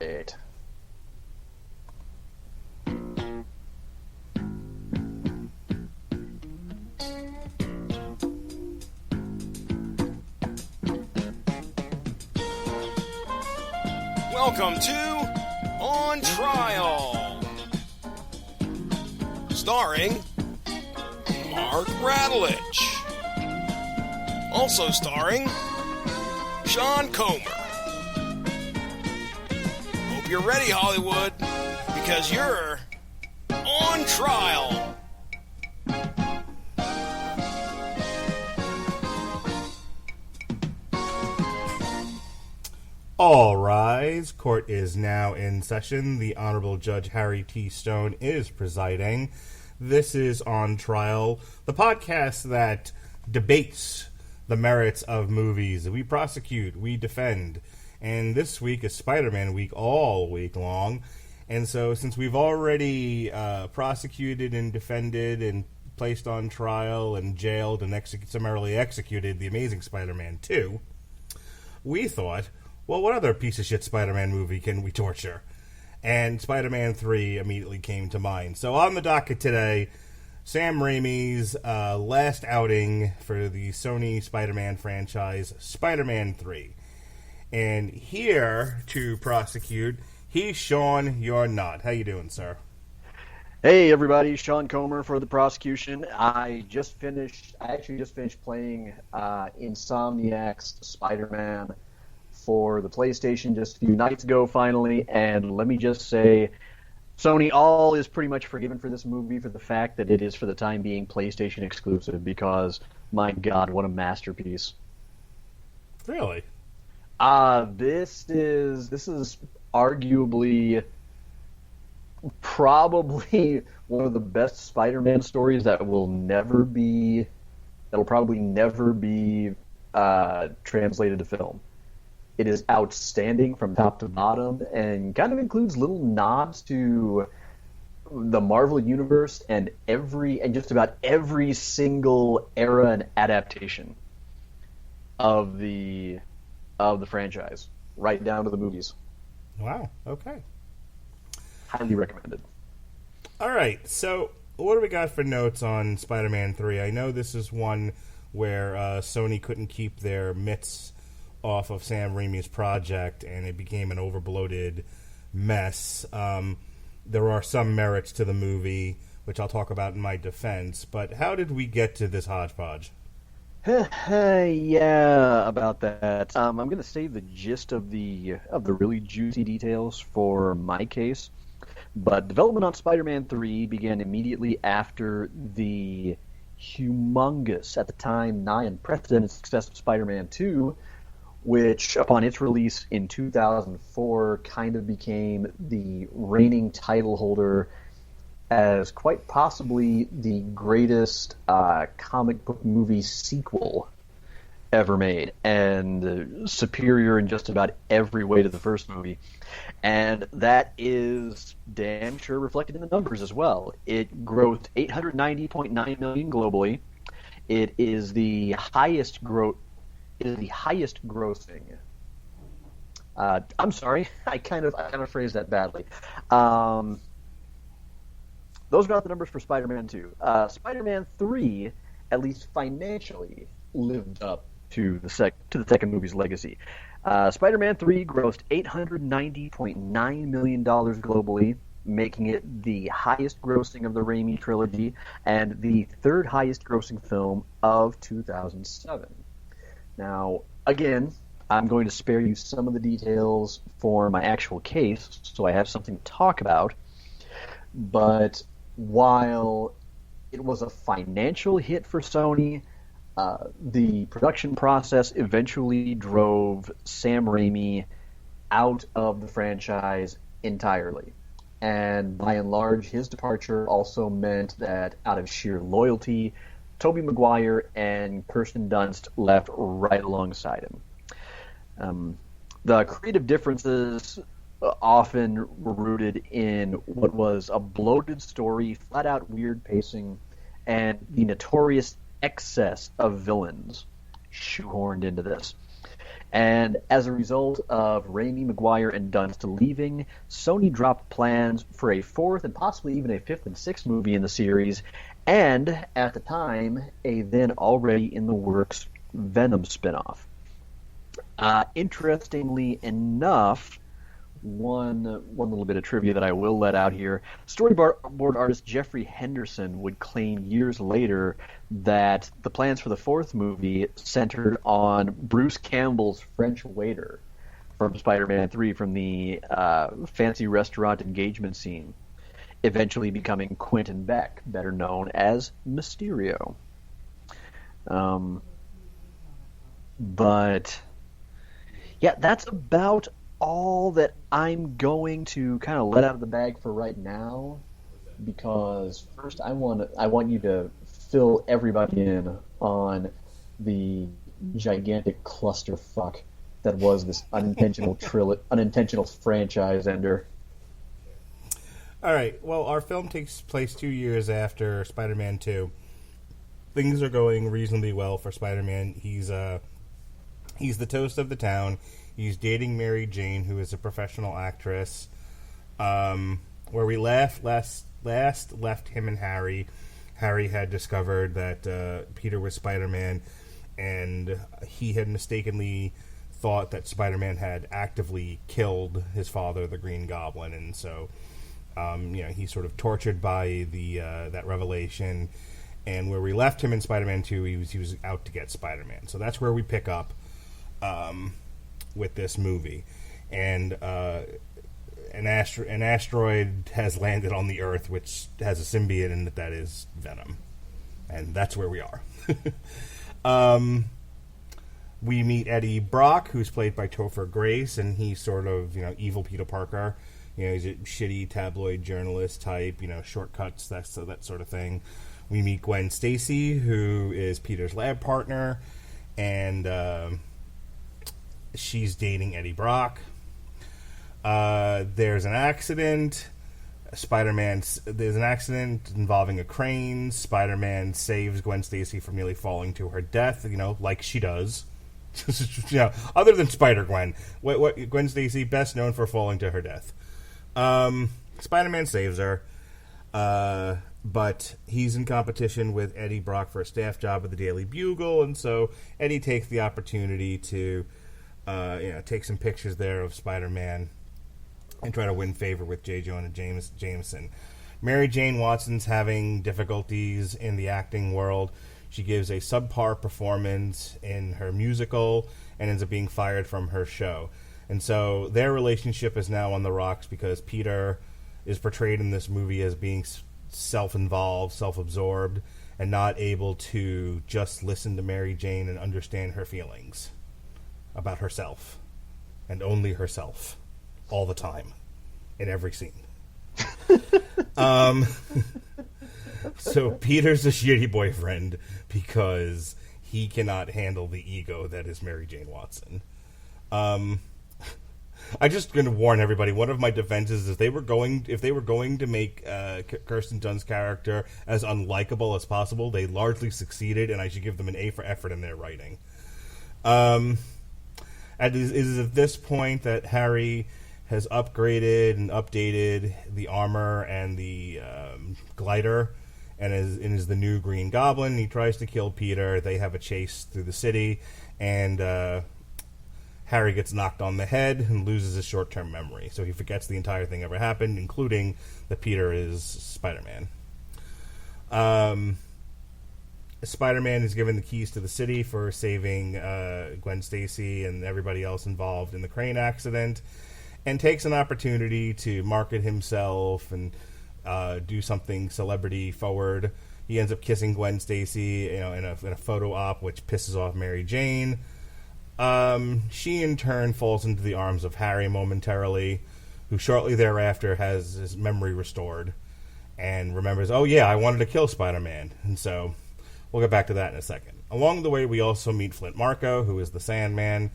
Great. Welcome to On Trial, starring Mark Radulich, also starring Sean Comer. Hope you're ready, Hollywood, because you're on trial. All rise. Court is now in session. The Honorable Judge Harry T. Stone is presiding. This is On Trial, the podcast that debates the merits of movies. We prosecute, we defend. And this week is Spider-Man week all week long. And so since we've already prosecuted and defended and placed on trial and jailed and summarily executed The Amazing Spider-Man 2, we thought, well, what other piece of shit Spider-Man movie can we torture? And Spider-Man 3 immediately came to mind. So on the docket today, Sam Raimi's last outing for the Sony Spider-Man franchise, Spider-Man 3. And here to prosecute, he's Sean, you're not. How you doing, sir? Hey, everybody. Sean Comer for the prosecution. I actually just finished playing Insomniac's Spider-Man for the PlayStation just a few nights ago, finally, and let me just say, Sony all is pretty much forgiven for this movie for the fact that it is, for the time being, PlayStation exclusive, because, my God, what a masterpiece. Really? This is arguably probably one of the best Spider-Man stories that'll probably never be translated to film. It is outstanding from top to bottom and kind of includes little nods to the Marvel Universe and just about every single era and adaptation of the franchise, right down to the movies. Wow, okay. Highly recommended. All right, so what do we got for notes on Spider-Man 3? I know this is one where Sony couldn't keep their mitts off of Sam Raimi's project, and it became an overbloated mess. There are some merits to the movie, which I'll talk about in my defense, but how did we get to this hodgepodge? Yeah, about that. I'm going to save the gist of the really juicy details for my case, but development on Spider-Man 3 began immediately after the humongous, at the time, nigh unprecedented success of Spider-Man 2, which, upon its release in 2004, kind of became the reigning title holder as quite possibly the greatest comic book movie sequel ever made, and superior in just about every way to the first movie. And that is damn sure reflected in the numbers as well. It grossed $890.9 million globally. It is the highest grossing. I'm sorry, I kind of phrased that badly. Those are not the numbers for Spider-Man 2. Spider-Man 3, at least financially, lived up to the second movie's legacy. Spider-Man 3 grossed $890.9 million globally, making it the highest grossing of the Raimi trilogy and the third highest grossing film of 2007. Now, again, I'm going to spare you some of the details for my actual case, so I have something to talk about. But while it was a financial hit for Sony, the production process eventually drove Sam Raimi out of the franchise entirely. And by and large, his departure also meant that out of sheer loyalty, Tobey Maguire and Kirsten Dunst left right alongside him. The creative differences often were rooted in what was a bloated story, flat-out weird pacing, and the notorious excess of villains shoehorned into this. And as a result of Raimi, Maguire, and Dunst leaving, Sony dropped plans for a fourth and possibly even a fifth and sixth movie in the series, and at the time, a then already in the works Venom spinoff. Interestingly enough, one little bit of trivia that I will let out here. Storyboard artist Jeffrey Henderson would claim years later that the plans for the fourth movie centered on Bruce Campbell's French waiter from Spider-Man 3 from the fancy restaurant engagement scene, eventually becoming Quentin Beck, better known as Mysterio. But yeah, that's about all that I'm going to kind of let out of the bag for right now, because first I want you to fill everybody in on the gigantic clusterfuck that was this unintentional franchise ender. All right. Well, our film takes place 2 years after Spider-Man 2. Things are going reasonably well for Spider-Man. He's the toast of the town. He's dating Mary Jane, who is a professional actress. Where we last left him and Harry. Harry had discovered that Peter was Spider-Man, and he had mistakenly thought that Spider-Man had actively killed his father, the Green Goblin, and so he's sort of tortured by that revelation. And where we left him in Spider-Man 2, he was out to get Spider-Man. So that's where we pick up with this movie. And an asteroid has landed on the Earth, which has a symbiote in it that is Venom. And that's where we are. We meet Eddie Brock, who's played by Topher Grace, and he's sort of, evil Peter Parker. He's a shitty tabloid journalist type, shortcuts, that sort of thing. We meet Gwen Stacy, who is Peter's lab partner, and she's dating Eddie Brock. There's an accident. There's an accident involving a crane. Spider-Man saves Gwen Stacy from nearly falling to her death, like she does. Other than Spider-Gwen. What Gwen Stacy, best known for falling to her death. Spider-Man saves her. But he's in competition with Eddie Brock for a staff job at the Daily Bugle, and so Eddie takes the opportunity to take some pictures there of Spider-Man and try to win favor with J. Jonah Jameson. Mary Jane Watson's having difficulties in the acting world. She gives a subpar performance in her musical and ends up being fired from her show. And so their relationship is now on the rocks because Peter is portrayed in this movie as being self-involved, self-absorbed, and not able to just listen to Mary Jane and understand her feelings about herself, and only herself, all the time, in every scene. So Peter's a shitty boyfriend because he cannot handle the ego that is Mary Jane Watson. I'm just going to warn everybody. One of my defenses is if they were going to make Kirsten Dunst's character as unlikable as possible, they largely succeeded, and I should give them an A for effort in their writing. It is at this point that Harry has upgraded and updated the armor and the glider, and is the new Green Goblin. He tries to kill Peter. They have a chase through the city, and Harry gets knocked on the head and loses his short-term memory. So he forgets the entire thing ever happened, including that Peter is Spider-Man. Spider-Man is given the keys to the city for saving Gwen Stacy and everybody else involved in the crane accident, and takes an opportunity to market himself and do something celebrity forward. He ends up kissing Gwen Stacy, in a photo op, which pisses off Mary Jane. She in turn falls into the arms of Harry momentarily, who shortly thereafter has his memory restored and remembers, oh yeah, I wanted to kill Spider-Man. And so we'll get back to that in a second. Along the way, we also meet Flint Marko, who is the Sandman.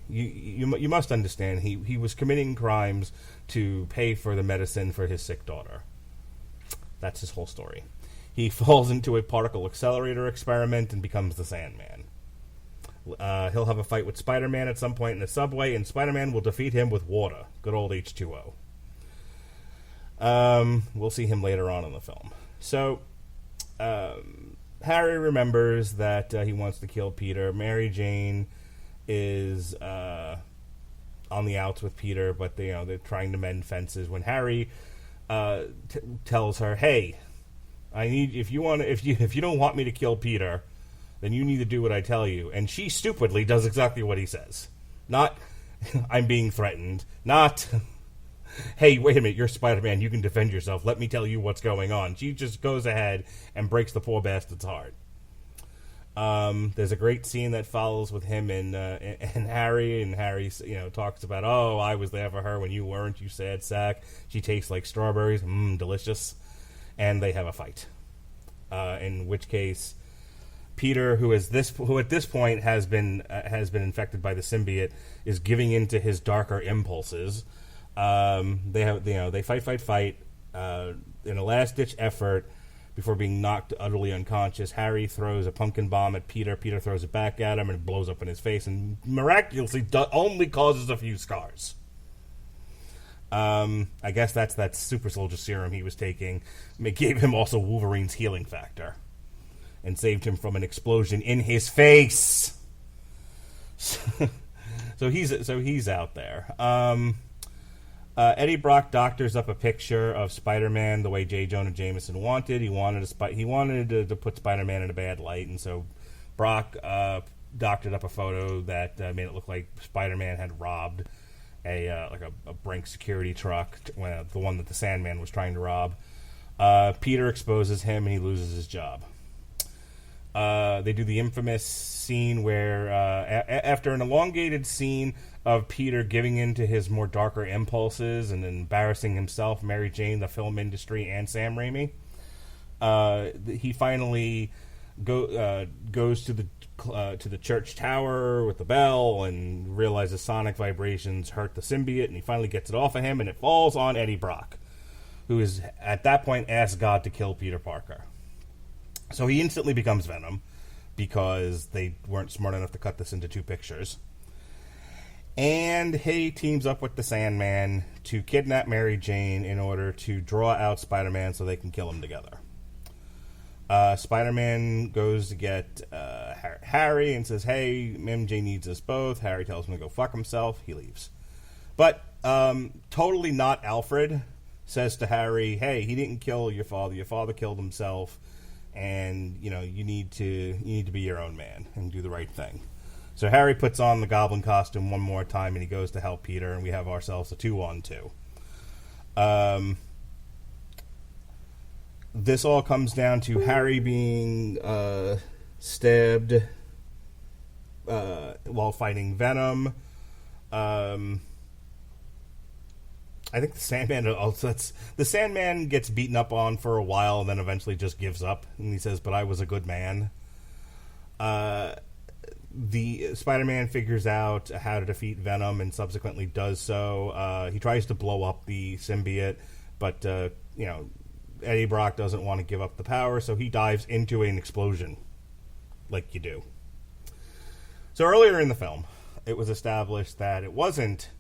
You must understand, he was committing crimes to pay for the medicine for his sick daughter. That's his whole story. He falls into a particle accelerator experiment and becomes the Sandman. He'll have a fight with Spider-Man at some point in the subway, and Spider-Man will defeat him with water. Good old H2O. We'll see him later on in the film. So, Harry remembers that he wants to kill Peter. Mary Jane is on the outs with Peter, but they're trying to mend fences. When Harry tells her, "Hey, if you don't want me to kill Peter, then you need to do what I tell you," and she stupidly does exactly what he says. Not, "I'm being threatened." Not, "Hey, wait a minute, you're Spider-Man, you can defend yourself. Let me tell you what's going on." She just goes ahead and breaks the poor bastard's heart. There's a great scene that follows with him and Harry, and Harry, talks about, "Oh, I was there for her when you weren't, you sad sack. She tastes like strawberries, delicious," and they have a fight. In which case, Peter, who at this point has been infected by the symbiote, is giving into his darker impulses. They fight in a last ditch effort. Before being knocked utterly unconscious, Harry throws a pumpkin bomb at Peter. Peter throws it back at him, and it blows up in his face, and miraculously only causes a few scars. I guess that's that super soldier serum he was taking. It gave him also Wolverine's healing factor, and saved him from an explosion in his face. So he's out there. Eddie Brock doctors up a picture of Spider-Man the way J. Jonah Jameson wanted. He wanted to put Spider-Man in a bad light, and so Brock doctored up a photo that made it look like Spider-Man had robbed a Brink security truck, the one that the Sandman was trying to rob. Peter exposes him, and he loses his job. They do the infamous scene where, after an elongated scene of Peter giving in to his more darker impulses and embarrassing himself, Mary Jane, the film industry, and Sam Raimi, he finally goes to the church tower with the bell and realizes sonic vibrations hurt the symbiote, and he finally gets it off of him, and it falls on Eddie Brock, who is at that point asked God to kill Peter Parker. So he instantly becomes Venom, because they weren't smart enough to cut this into two pictures. And he teams up with the Sandman to kidnap Mary Jane in order to draw out Spider-Man so they can kill him together. Spider-Man goes to get Harry and says, "Hey, MJ needs us both." Harry tells him to go fuck himself. He leaves. But totally not Alfred says to Harry, "Hey, he didn't kill your father. Your father killed himself. And, you need to be your own man and do the right thing." So Harry puts on the Goblin costume one more time, and he goes to help Peter, and we have ourselves a 2-on-2. This all comes down to Harry being stabbed while fighting Venom. I think the Sandman gets beaten up on for a while and then eventually just gives up, and he says, "But I was a good man." The Spider-Man figures out how to defeat Venom and subsequently does so. He tries to blow up the symbiote, but Eddie Brock doesn't want to give up the power, so he dives into an explosion, like you do. So earlier in the film, it was established that it wasn't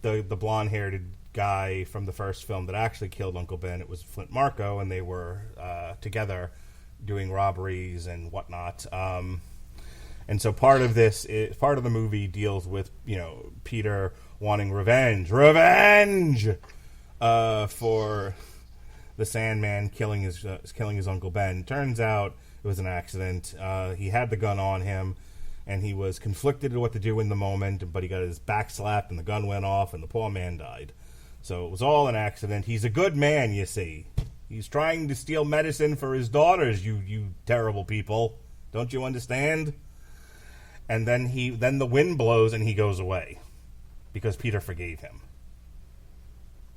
the blonde-haired guy from the first film that actually killed Uncle Ben. It was Flint Marko, and they were together doing robberies and whatnot. And so part of the movie deals with Peter wanting revenge for the Sandman killing his Uncle Ben. Turns out it was an accident. He had the gun on him, and he was conflicted what to do in the moment, but he got his back slapped, and the gun went off, and the poor man died. So it was all an accident. He's a good man, you see. He's trying to steal medicine for his daughters, you terrible people. Don't you understand? And then the wind blows, and he goes away, because Peter forgave him.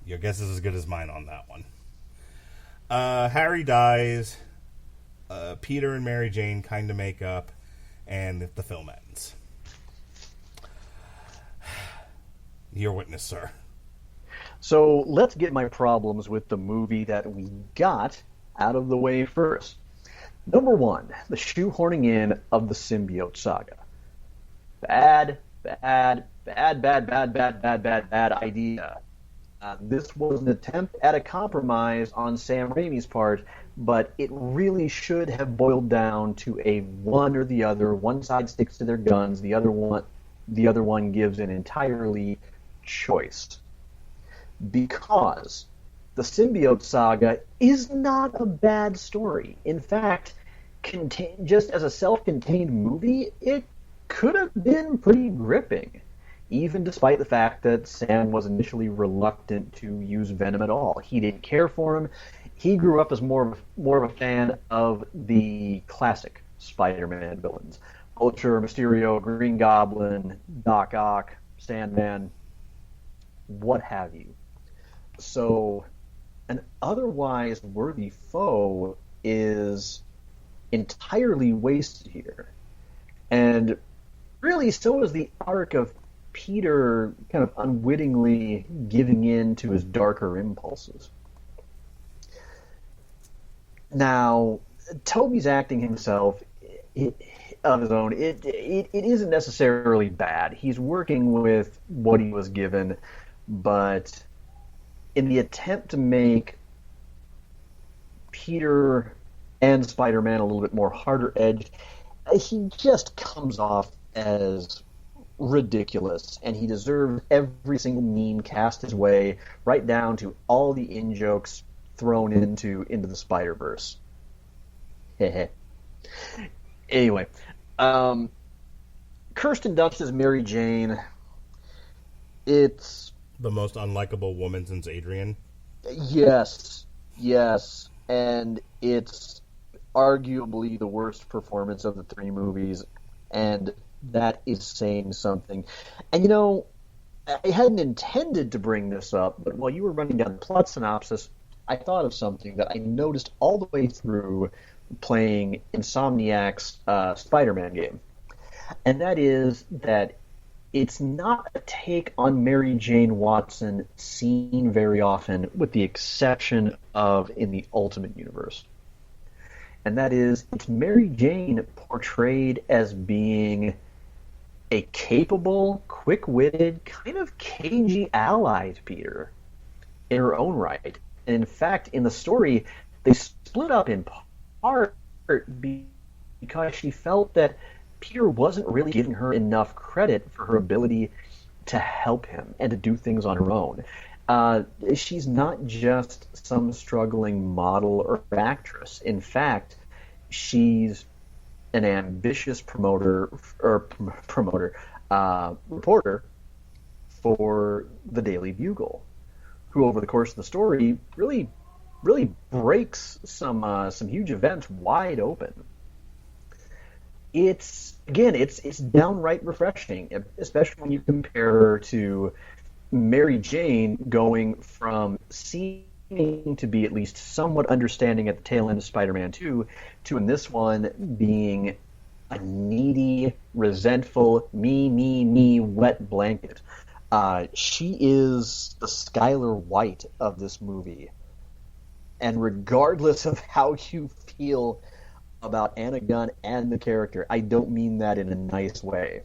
Your guess is as good as mine on that one. Harry dies. Peter and Mary Jane kind of make up, and the film ends. Your witness, sir. So let's get my problems with the movie that we got out of the way first. Number one, the shoehorning in of the symbiote saga. Bad, bad, bad, bad, bad, bad, bad, bad, bad idea. This was an attempt at a compromise on Sam Raimi's part, but it really should have boiled down to a one or the other. One side sticks to their guns, the other one gives an entirely choice. Because the Symbiote Saga is not a bad story. In fact, just as a self-contained movie, it could have been pretty gripping, even despite the fact that Sam was initially reluctant to use Venom at all. He didn't care for him. He grew up as more of a fan of the classic Spider-Man villains: Vulture, Mysterio, Green Goblin, Doc Ock, Sandman, what have you. So an otherwise worthy foe is entirely wasted here. And really, so is the arc of Peter kind of unwittingly giving in to his darker impulses. Now, Toby's acting himself of his own, it isn't necessarily bad. He's working with what he was given, but in the attempt to make Peter and Spider-Man a little bit more harder-edged, he just comes off as ridiculous, and he deserved every single meme cast his way, right down to all the in-jokes thrown into the Spider-Verse. Anyway, Kirsten Dunst as Mary Jane, it's... the most unlikable woman since Adrian. Yes, and it's arguably the worst performance of the three movies, and that is saying something. And you know, I hadn't intended to bring this up, but while you were running down the plot synopsis, I thought of something that I noticed all the way through playing Insomniac's Spider-Man game. And that is that it's not a take on Mary Jane Watson seen very often, with the exception of in the Ultimate Universe. And that is, it's Mary Jane portrayed as being a capable, quick-witted, kind of cagey ally to Peter in her own right. And in fact, in the story, they split up in part because she felt that Peter wasn't really giving her enough credit for her ability to help him and to do things on her own. She's not just some struggling model or actress. In fact, she's an ambitious reporter for the Daily Bugle, who over the course of the story really breaks some huge events wide open. It's downright refreshing, especially when you compare her to Mary Jane, going from seeming to be at least somewhat understanding at the tail end of Spider-Man 2 to, in this one, being a needy, resentful, me, wet blanket. She is the Skylar White of this movie. And regardless of how you feel about Anna Gunn and the character, I don't mean that in a nice way.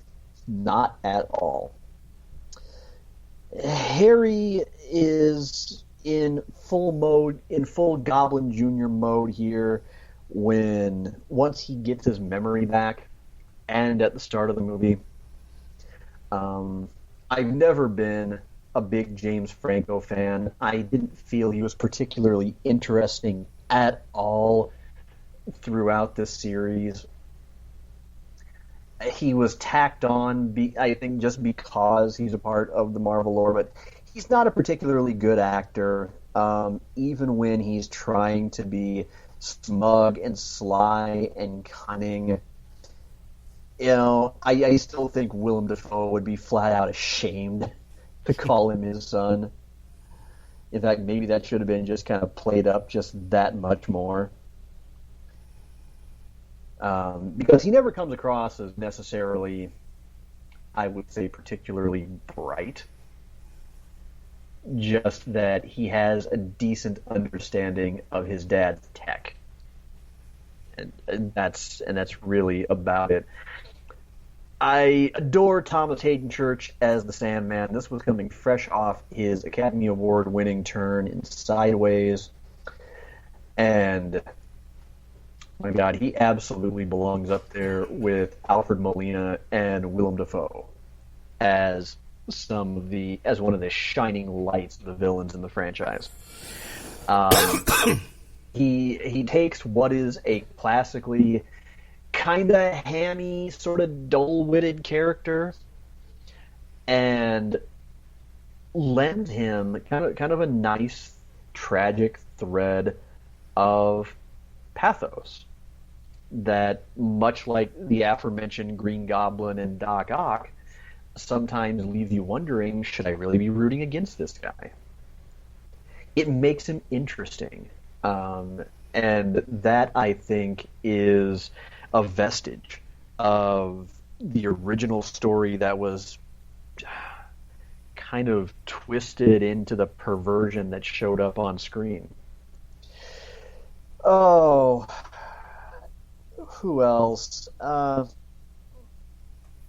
Not at all. Harry is in full Goblin Jr. mode here once he gets his memory back, and at the start of the movie. I've never been a big James Franco fan. I didn't feel he was particularly interesting at all throughout this series. He was tacked on, I think, just because he's a part of the Marvel lore, but he's not a particularly good actor, even when he's trying to be smug and sly and cunning. You know, I still think Willem Dafoe would be flat out ashamed to call him his son. In fact, maybe that should have been just kind of played up just that much more. Because he never comes across as necessarily, I would say, particularly bright. Just that he has a decent understanding of his dad's tech. And that's really about it. I adore Thomas Hayden Church as the Sandman. This was coming fresh off his Academy Award-winning turn in Sideways. And, my God, he absolutely belongs up there with Alfred Molina and Willem Dafoe as one of the shining lights of the villains in the franchise. He takes what is a classically kind of hammy, sort of dull-witted character and lends him kind of a nice, tragic thread of pathos that, much like the aforementioned Green Goblin and Doc Ock, sometimes leaves you wondering, should I really be rooting against this guy? It makes him interesting. And that, I think, is a vestige of the original story that was kind of twisted into the perversion that showed up on screen. Oh, who else?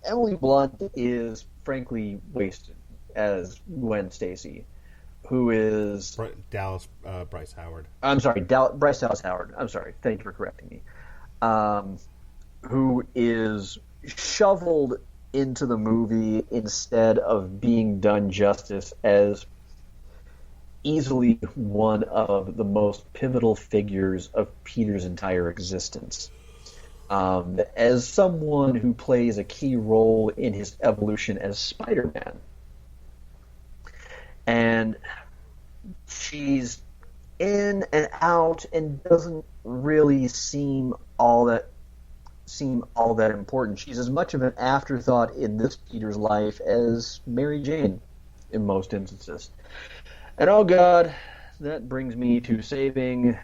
Emily Blunt is frankly wasted as Gwen Stacy, who is Bryce Howard. I'm sorry, Bryce Dallas Howard. I'm sorry. Thank you for correcting me. Who is shoveled into the movie instead of being done justice as easily one of the most pivotal figures of Peter's entire existence. As someone who plays a key role in his evolution as Spider-Man. And she's in and out and doesn't really seem all that important. She's as much of an afterthought in this Peter's life as Mary Jane in most instances. And oh God, that brings me to saving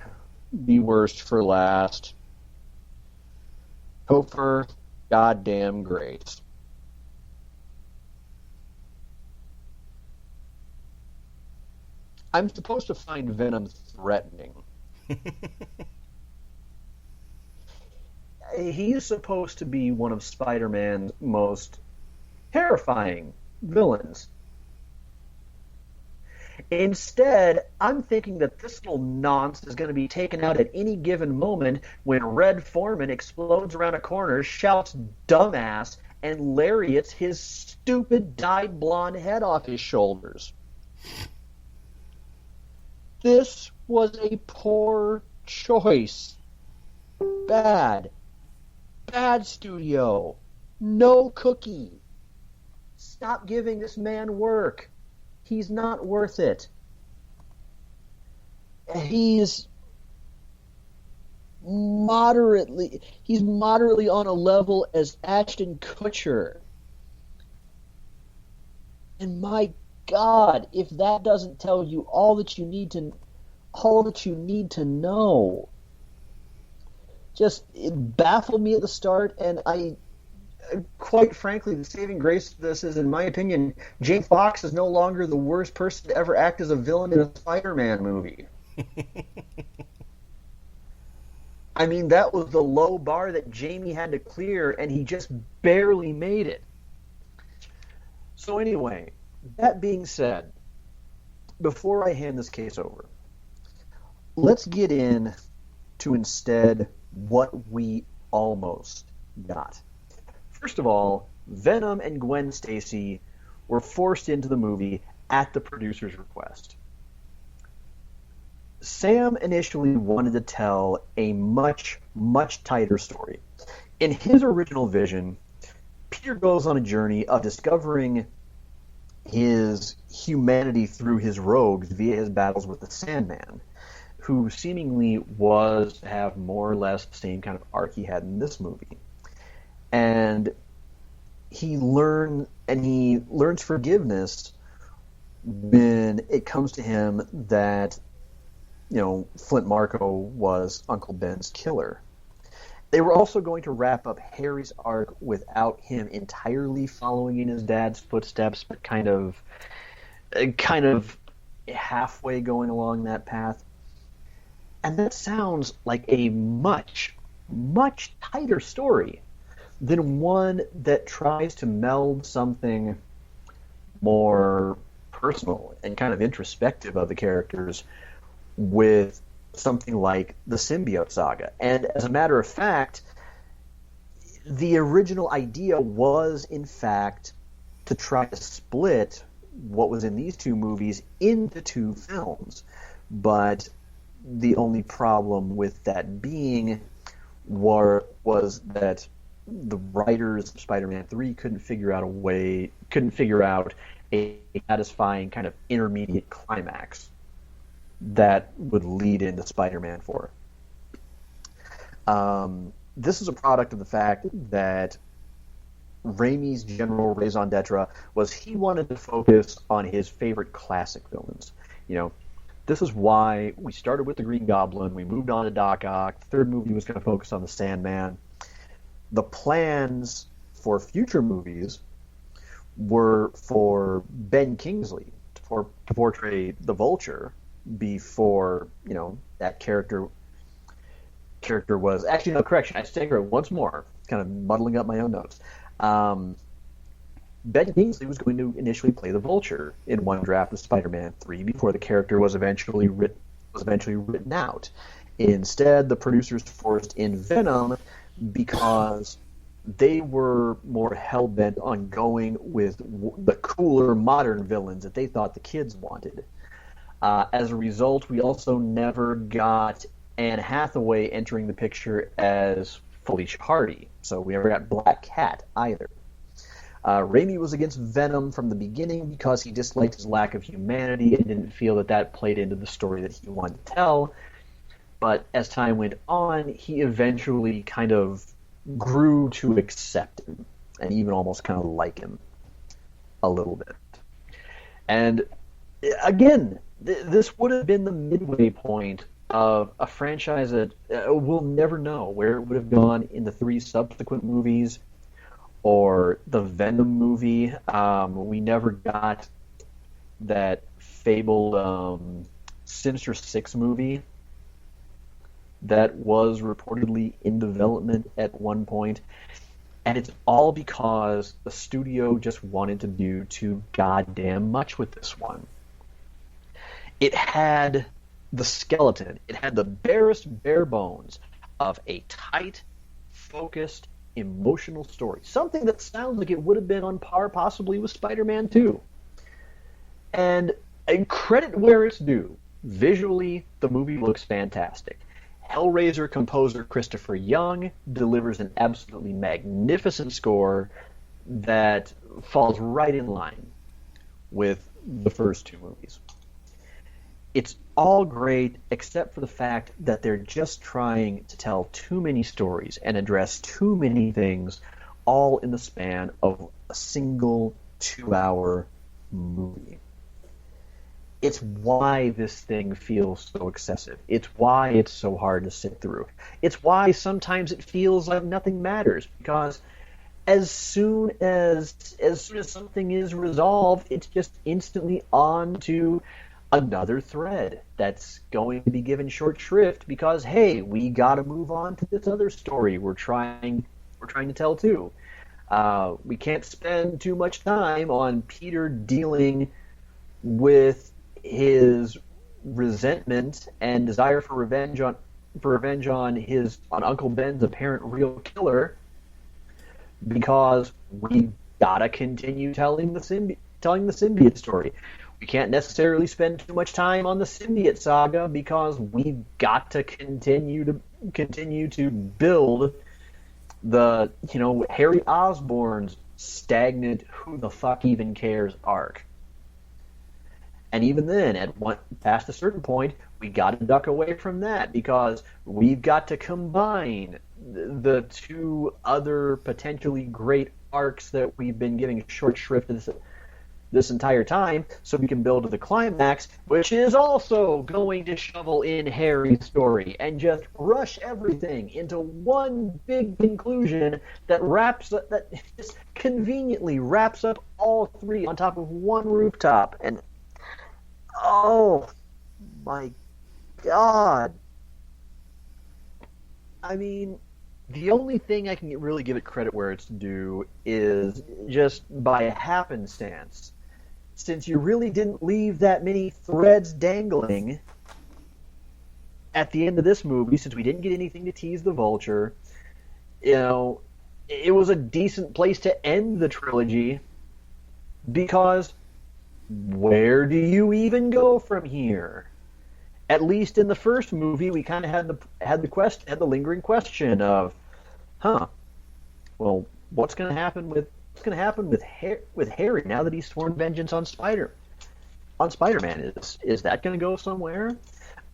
the worst for last. Topher goddamn Grace. I'm supposed to find Venom threatening. He's supposed to be one of Spider-Man's most terrifying villains. Instead, I'm thinking that this little nonce is going to be taken out at any given moment when Red Foreman explodes around a corner, shouts dumbass, and lariats his stupid dyed blonde head off his shoulders. This was a poor choice. Bad studio. No cookie. Stop giving this man work. He's not worth it. He's moderately on a level as Ashton Kutcher. And my God, if that doesn't tell you all that you need to know. Just, it baffled me at the start, and quite frankly, the saving grace of this is, in my opinion, Jake Fox is no longer the worst person to ever act as a villain in a Spider-Man movie. I mean, that was the low bar that Jamie had to clear, and he just barely made it. So anyway, that being said, before I hand this case over, let's get in to instead what we almost got. First of all, Venom and Gwen Stacy were forced into the movie at the producer's request. Sam initially wanted to tell a much, much tighter story. In his original vision, Peter goes on a journey of discovering his humanity through his rogues via his battles with the Sandman, who seemingly was to have more or less the same kind of arc he had in this movie. And he learns forgiveness when it comes to him that, Flint Marko was Uncle Ben's killer. They were also going to wrap up Harry's arc without him entirely following in his dad's footsteps, but kind of halfway going along that path. And that sounds like a much, much tighter story. than one that tries to meld something more personal and kind of introspective of the characters with something like the symbiote saga. And as a matter of fact, the original idea was, in fact, to try to split what was in these two movies into two films. But the only problem with that being was that the writers of Spider-Man 3 couldn't figure out a satisfying kind of intermediate climax that would lead into Spider-Man 4. This is a product of the fact that Raimi's general raison d'etre was he wanted to focus on his favorite classic villains. This is why we started with the Green Goblin, we moved on to Doc Ock, the third movie was going to focus on the Sandman. The plans for future movies were for Ben Kingsley to portray the Vulture before, that character was... Actually, no, correction, I stand corrected once more, kind of muddling up my own notes. Ben Kingsley was going to initially play the Vulture in one draft of Spider-Man 3 before the character was eventually written out. Instead, the producers forced in Venom because they were more hell-bent on going with the cooler modern villains that they thought the kids wanted. As a result, we also never got Anne Hathaway entering the picture as Felicia Hardy, so we never got Black Cat either. Raimi was against Venom from the beginning because he disliked his lack of humanity and didn't feel that played into the story that he wanted to tell. But as time went on, he eventually kind of grew to accept him and even almost kind of like him a little bit. And again, this would have been the midway point of a franchise that we'll never know where it would have gone in the 3 subsequent movies or the Venom movie. We never got that fabled Sinister Six movie that was reportedly in development at one point. And it's all because the studio just wanted to do too goddamn much with this one. It had the skeleton. It had the barest bare bones of a tight, focused, emotional story. Something that sounds like it would have been on par possibly with Spider-Man 2. And credit where it's due. Visually, the movie looks fantastic. Hellraiser composer Christopher Young delivers an absolutely magnificent score that falls right in line with the first 2 movies. It's all great except for the fact that they're just trying to tell too many stories and address too many things all in the span of a single 2-hour movie. It's why this thing feels so excessive. It's why it's so hard to sit through. It's why sometimes it feels like nothing matters, because as soon as something is resolved, it's just instantly on to another thread that's going to be given short shrift because, hey, we got to move on to this other story we're trying to tell too. We can't spend too much time on Peter dealing with his resentment and desire for revenge on Uncle Ben's apparent real killer, because we gotta continue telling the symbiote story. We can't necessarily spend too much time on the symbiote saga because we've got to continue to build the Harry Osborn's stagnant who the fuck even cares arc. And even then, past a certain point, we got to duck away from that because we've got to combine the 2 other potentially great arcs that we've been giving short shrift to this entire time, so we can build to the climax, which is also going to shovel in Harry's story and just rush everything into one big conclusion that just conveniently wraps up all 3 on top of one rooftop. And oh my God. I mean, The only thing I can really give it credit where it's due is just by happenstance. Since you really didn't leave that many threads dangling at the end of this movie, since we didn't get anything to tease the Vulture, it was a decent place to end the trilogy because where do you even go from here? At least in the first movie, we kind of had the lingering question of, well, what's going to happen with Harry now that he's sworn vengeance on Spider-Man? Is that going to go somewhere?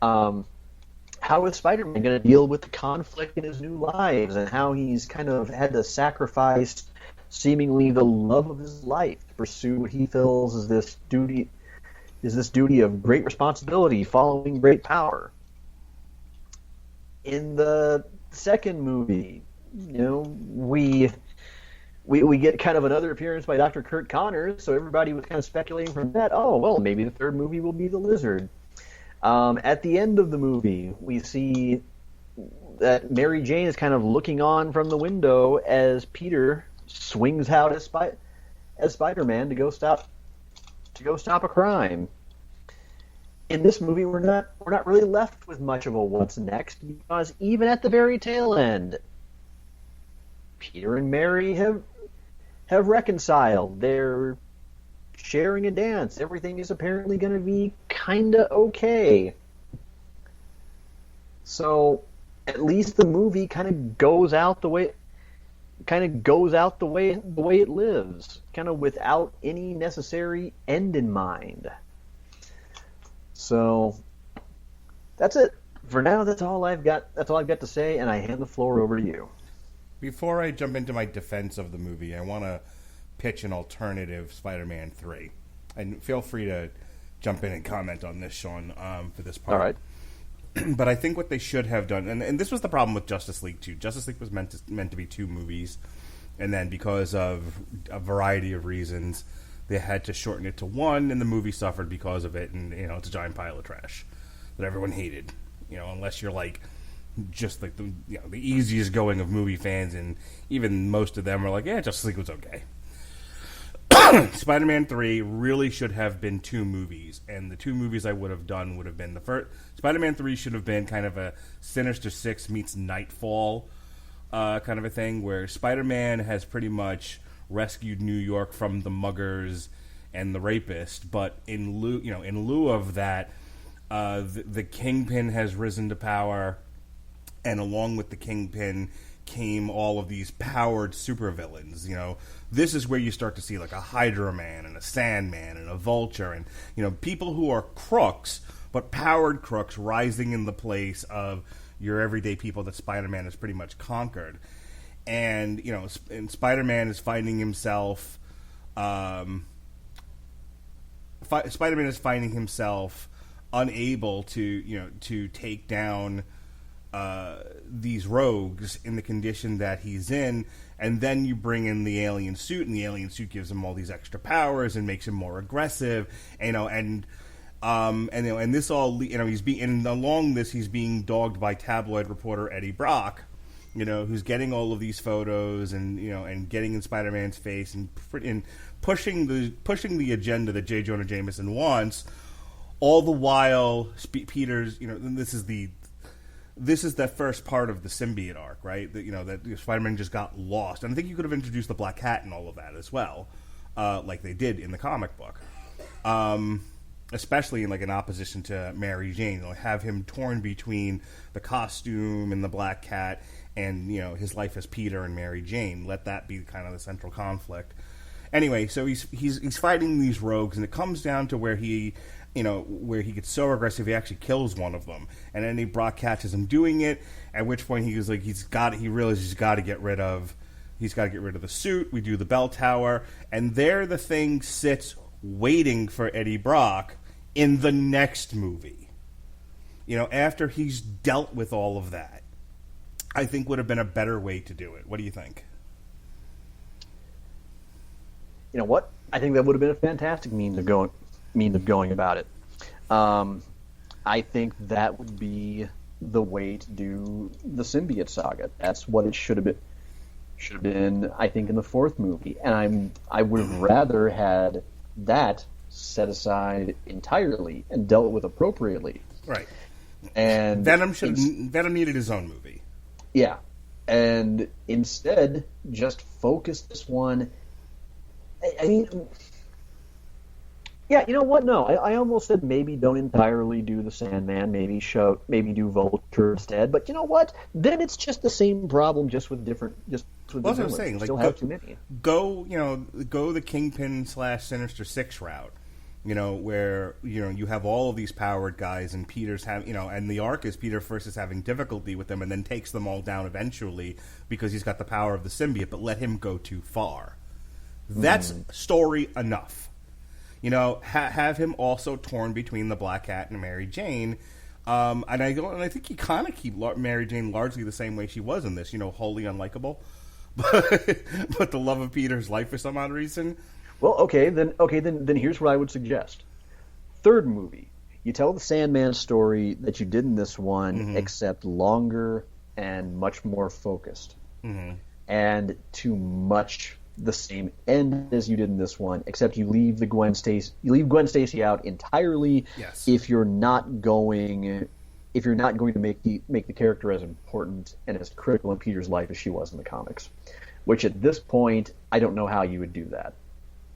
How is Spider-Man going to deal with the conflict in his new lives and how he's kind of had to sacrifice seemingly the love of his life to pursue what he feels is this duty of great responsibility following great power? In the second movie, we get kind of another appearance by Dr. Kurt Connors, so everybody was kind of speculating from that, oh, well, maybe the third movie will be the Lizard. At the end of the movie, we see that Mary Jane is kind of looking on from the window as Peter swings out as Spider-Man to go stop a crime. In this movie, we're not really left with much of a what's next, because even at the very tail end, Peter and Mary have reconciled. They're sharing a dance. Everything is apparently going to be kinda okay. So at least the movie kind of goes out the way it lives, kind of without any necessary end in mind. So that's it for now. That's all I've got to say, and I hand the floor over to you. Before I jump into my defense of the movie, I want to pitch an alternative Spider-Man 3. And feel free to jump in and comment on this, Sean, for this part. All right. But I think what they should have done, and this was the problem with Justice League 2. Justice League was meant to be 2 movies, and then because of a variety of reasons, they had to shorten it to 1, and the movie suffered because of it, and it's a giant pile of trash that everyone hated. Unless you're like just like the easiest going of movie fans, and even most of them were like, yeah, Justice League was okay. Spider-Man 3 really should have been 2 movies, and the 2 movies I would have done would have been the first. Spider-Man 3 should have been kind of a Sinister Six meets Nightfall kind of a thing, where Spider-Man has pretty much rescued New York from the muggers and the rapist, but in lieu of that, the Kingpin has risen to power, and along with the Kingpin came all of these powered supervillains. This is where you start to see like a Hydra Man and a Sandman and a Vulture, and people who are crooks, but powered crooks rising in the place of your everyday people that Spider-Man has pretty much conquered. And and Spider-Man is finding himself unable to take down these rogues in the condition that he's in, and then you bring in the alien suit, and the alien suit gives him all these extra powers and makes him more aggressive, and this all, he's being dogged by tabloid reporter Eddie Brock, who's getting all of these photos and getting in Spider-Man's face and pushing the agenda that J. Jonah Jameson wants, all the while Peter's, this is that first part of the symbiote arc, right? That Spider-Man just got lost. And I think you could have introduced the Black Cat and all of that as well, like they did in the comic book. Especially in opposition to Mary Jane. Have him torn between the costume and the Black Cat and, his life as Peter and Mary Jane. Let that be kind of the central conflict. Anyway, so he's fighting these rogues, and it comes down to where he gets so aggressive he actually kills one of them, and then Brock catches him doing it. At which point he realizes he's got to get rid of the suit. We do the bell tower, and there the Thing sits waiting for Eddie Brock in the next movie. After he's dealt with all of that, I think would have been a better way to do it. What do you think? You know what? I think that would have been a fantastic means of going about it. I think that would be the way to do the symbiote saga. That's what it should have been. Should have been, I think, in the fourth movie, and I would have rather had that set aside entirely and dealt with appropriately. Right. And Venom needed his own movie. Yeah, and instead just focus this one. I mean, yeah, you know what? No, I almost said maybe don't entirely do the Sandman. Maybe do Vulture instead. But you know what? Then it's just the same problem, just with different. Just with Well, the that's what I'm saying. villains. Still Like, have too many. Go the Kingpin / Sinister Six route. Where you have all of these powered guys, and Peter's and the arc is Peter first is having difficulty with them, and then takes them all down eventually because he's got the power of the symbiote. But let him go too far. That's story enough. Have him also torn between the Black Cat and Mary Jane. And I think you kind of keep Mary Jane largely the same way she was in this. Wholly unlikable, but the love of Peter's life for some odd reason. Well, okay, then here's what I would suggest. Third movie, you tell the Sandman story that you did in this one, except longer and much more focused, and to much the same end as you did in this one, except you leave Gwen Stacy out entirely. Yes. If you're not going to make the character as important and as critical in Peter's life as she was in the comics, which at this point I don't know how you would do that.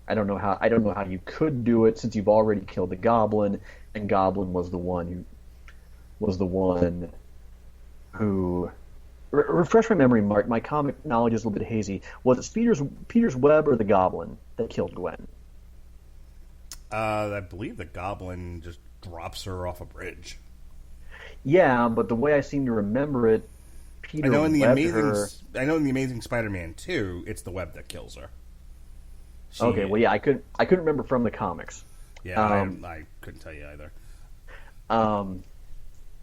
I don't know how you could do it, since you've already killed the Goblin, and Goblin was the one who refresh my memory, Mark. My comic knowledge is a little bit hazy. Was it Peter's web or the Goblin that killed Gwen? I believe the Goblin just drops her off a bridge. Yeah, but the way I seem to remember it, Peter I know in the webbed Amazing Spider-Man 2, it's the web that kills her. Okay, well, yeah, I couldn't remember from the comics. Yeah, I couldn't tell you either.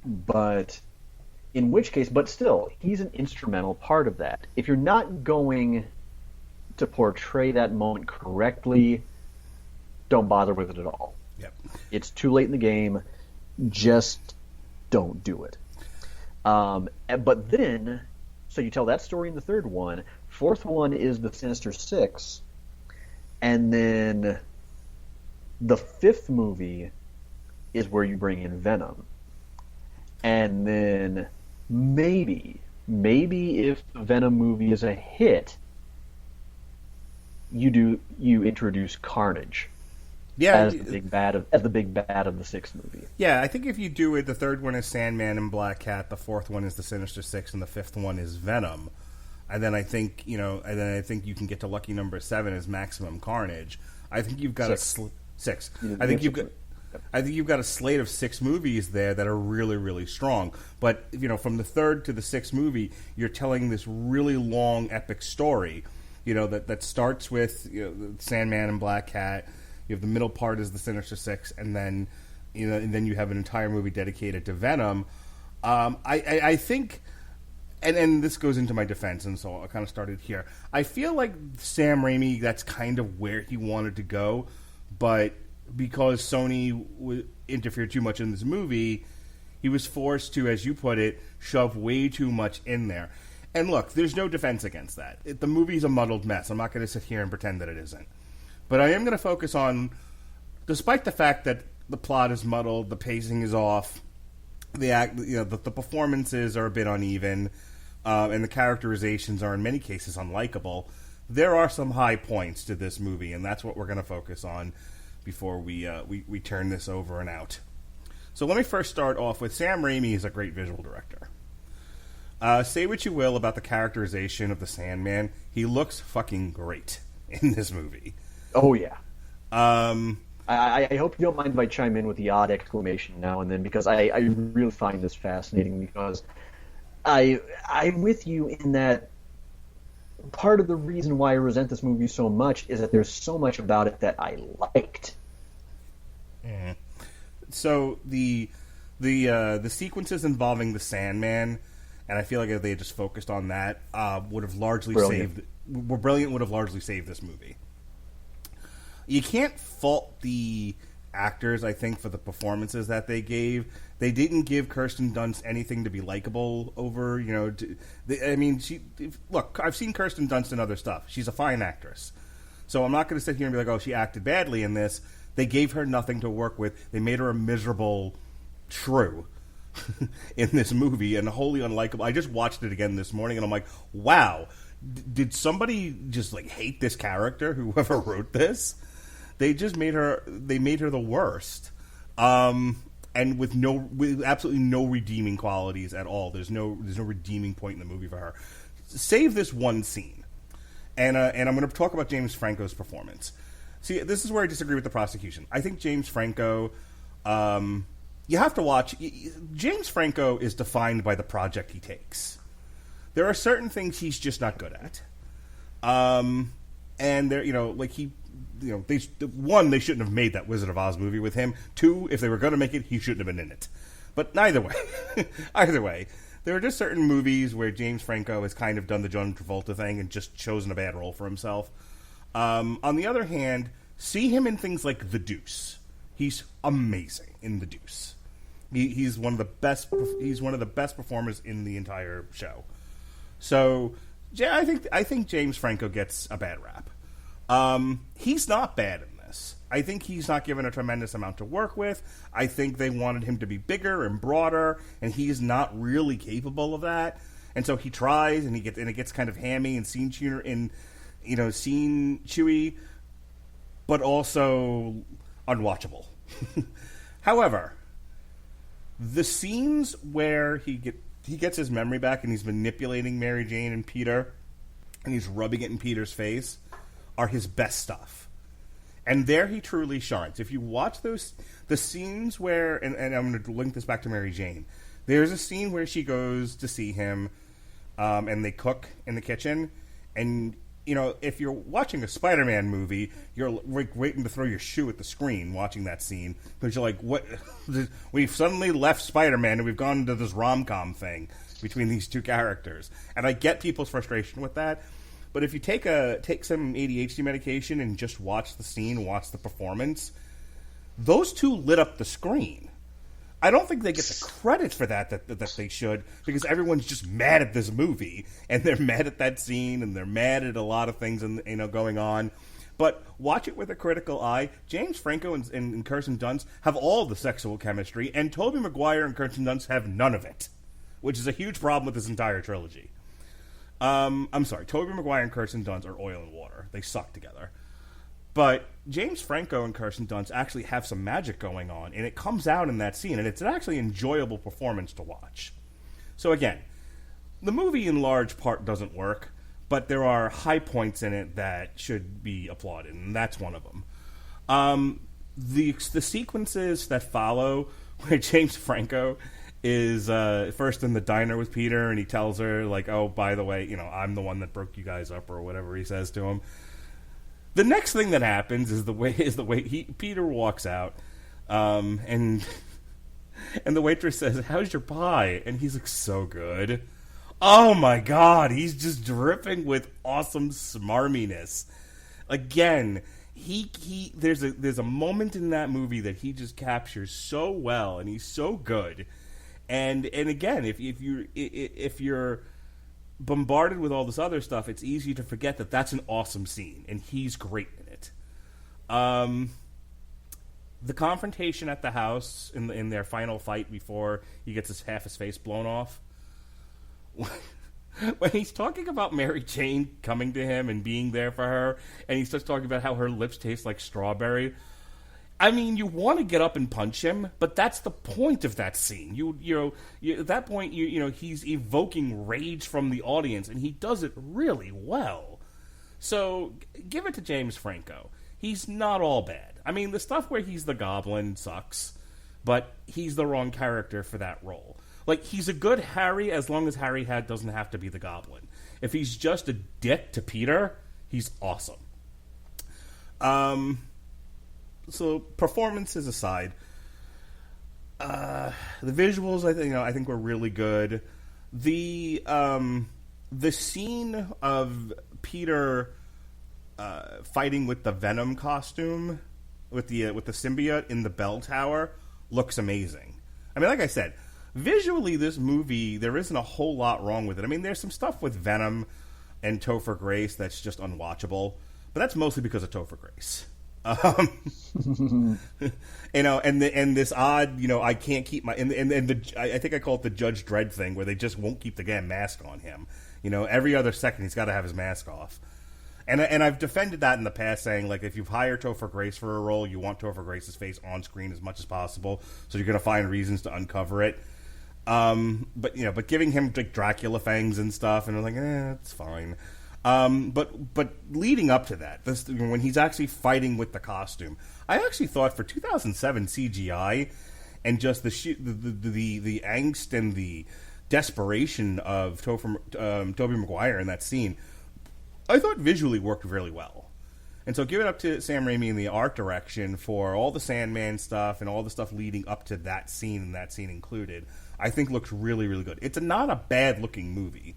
But in which case, but still, he's an instrumental part of that. If you're not going to portray that moment correctly, don't bother with it at all. Yep. It's too late in the game. Just don't do it. But then, so you tell that story in the third one. Fourth one is the Sinister Six. And then the fifth movie is where you bring in Venom. And then maybe if the Venom movie is a hit, you introduce Carnage as the big bad of the sixth movie. Yeah, I think if you do it, the third one is Sandman and Black Cat, the fourth one is the Sinister Six, and the fifth one is Venom. And then I think you can get to lucky number 7 as Maximum Carnage. I think you've got six. I think you've got a slate of 6 movies there that are really, really strong. But from the third to the sixth movie, you're telling this really long, epic story. That starts with Sandman and Black Cat. You have the middle part is the Sinister Six, and then you have an entire movie dedicated to Venom. I think. And this goes into my defense, and so I kind of started here. I feel like Sam Raimi, that's kind of where he wanted to go, but because Sony interfered too much in this movie, he was forced to, as you put it, shove way too much in there. And look, there's no defense against that. The movie's a muddled mess. I'm not going to sit here and pretend that it isn't. But I am going to focus on, despite the fact that the plot is muddled, the pacing is off, the performances are a bit uneven, and the characterizations are in many cases unlikable, there are some high points to this movie, and that's what we're going to focus on before we turn this over and out. So let me first start off with Sam Raimi is a great visual director. Say what you will about the characterization of the Sandman, he looks fucking great in this movie. Oh yeah. I hope you don't mind if I chime in with the odd exclamation now and then, because I really find this fascinating, because I'm with you in that part of the reason why I resent this movie so much is that there's so much about it that I liked. Mm. So the sequences involving the Sandman, and I feel like if they had just focused on that, would have largely saved this movie. You can't fault the actors, I think, for the performances that they gave. They didn't give Kirsten Dunst anything to be likable over, look, I've seen Kirsten Dunst in other stuff. She's a fine actress. So I'm not going to sit here and be like, oh, she acted badly in this. They gave her nothing to work with. They made her a miserable shrew in this movie and wholly unlikable. I just watched it again this morning and I'm like, wow, did somebody just like hate this character, whoever wrote this? They made her the worst. And with absolutely no redeeming qualities at all. There's no redeeming point in the movie for her. Save this one scene. And I'm going to talk about James Franco's performance. See, this is where I disagree with the prosecution. I think James Franco, you have to watch. James Franco is defined by the project he takes. There are certain things he's just not good at. And there, they shouldn't have made that Wizard of Oz movie with him. 2, if they were going to make it, he shouldn't have been in it. But either way, there are just certain movies where James Franco has kind of done the John Travolta thing and just chosen a bad role for himself. On the other hand, see him in things like The Deuce. He's amazing in The Deuce. He's one of the best. He's one of the best performers in the entire show. So, yeah, I think James Franco gets a bad rap. He's not bad in this. I think he's not given a tremendous amount to work with. I think they wanted him to be bigger and broader, and he's not really capable of that. And so he tries, and it gets kind of hammy and scene chewy, but also unwatchable. However, the scenes where he gets his memory back and he's manipulating Mary Jane and Peter, and he's rubbing it in Peter's face, are his best stuff. And there he truly shines. If you watch the scenes where, and I'm going to link this back to Mary Jane, there's a scene where she goes to see him, and they cook in the kitchen, and, if you're watching a Spider-Man movie, you're waiting to throw your shoe at the screen watching that scene, because you're like, what? We've suddenly left Spider-Man and we've gone into this rom-com thing between these two characters. And I get people's frustration with that. But if you take some ADHD medication and just watch the scene, watch the performance, those two lit up the screen. I don't think they get the credit for that they should, because everyone's just mad at this movie, and they're mad at that scene, and they're mad at a lot of things going on. But watch it with a critical eye. James Franco and Kirsten Dunst have all the sexual chemistry, and Tobey Maguire and Kirsten Dunst have none of it, which is a huge problem with this entire trilogy. I'm sorry, Tobey Maguire and Kirsten Dunst are oil and water. They suck together. But James Franco and Kirsten Dunst actually have some magic going on, and it comes out in that scene, and it's an actually enjoyable performance to watch. So again, the movie in large part doesn't work, but there are high points in it that should be applauded, and that's one of them. The sequences that follow, where James Franco is first in the diner with Peter, and he tells her, like, oh, by the way, I'm the one that broke you guys up, or whatever he says to him. The next thing that happens is the way Peter walks out, and the waitress says, "How's your pie?" And he's like, "So good." Oh my God, he's just dripping with awesome smarminess. Again, there's a moment in that movie that he just captures so well, and he's so good. And again, if you're bombarded with all this other stuff, it's easy to forget that that's an awesome scene, and he's great in it. The confrontation at the house in their final fight before he gets half his face blown off, when he's talking about Mary Jane coming to him and being there for her, and he starts talking about how her lips taste like strawberry. I mean, you want to get up and punch him, but that's the point of that scene. At that point, he's evoking rage from the audience, and he does it really well. So, give it to James Franco. He's not all bad. I mean, the stuff where he's the Goblin sucks, but he's the wrong character for that role. Like, he's a good Harry as long as Harry doesn't have to be the Goblin. If he's just a dick to Peter, he's awesome. So performances aside, the visuals I think were really good. The scene of Peter fighting with the Venom costume, with the symbiote in the bell tower looks amazing. I mean, like I said, visually, this movie, there isn't a whole lot wrong with it. I mean, there's some stuff with Venom and Topher Grace that's just unwatchable, but that's mostly because of Topher Grace. And this odd, I can't keep my I think I call it the Judge Dredd thing, where they just won't keep the damn mask on him. Every other second he's got to have his mask off. And I've defended that in the past, saying, like, if you hire Topher Grace for a role, you want Topher Grace's face on screen as much as possible, so you're going to find reasons to uncover it. But giving him like Dracula fangs and stuff, and I'm like, it's fine. But leading up to that, when he's actually fighting with the costume, I actually thought for 2007 CGI and just the angst and the desperation of Tobey Maguire in that scene, I thought visually worked really well. And so give it up to Sam Raimi in the art direction for all the Sandman stuff and all the stuff leading up to that scene, and that scene included, I think looks really, really good. It's not a bad-looking movie.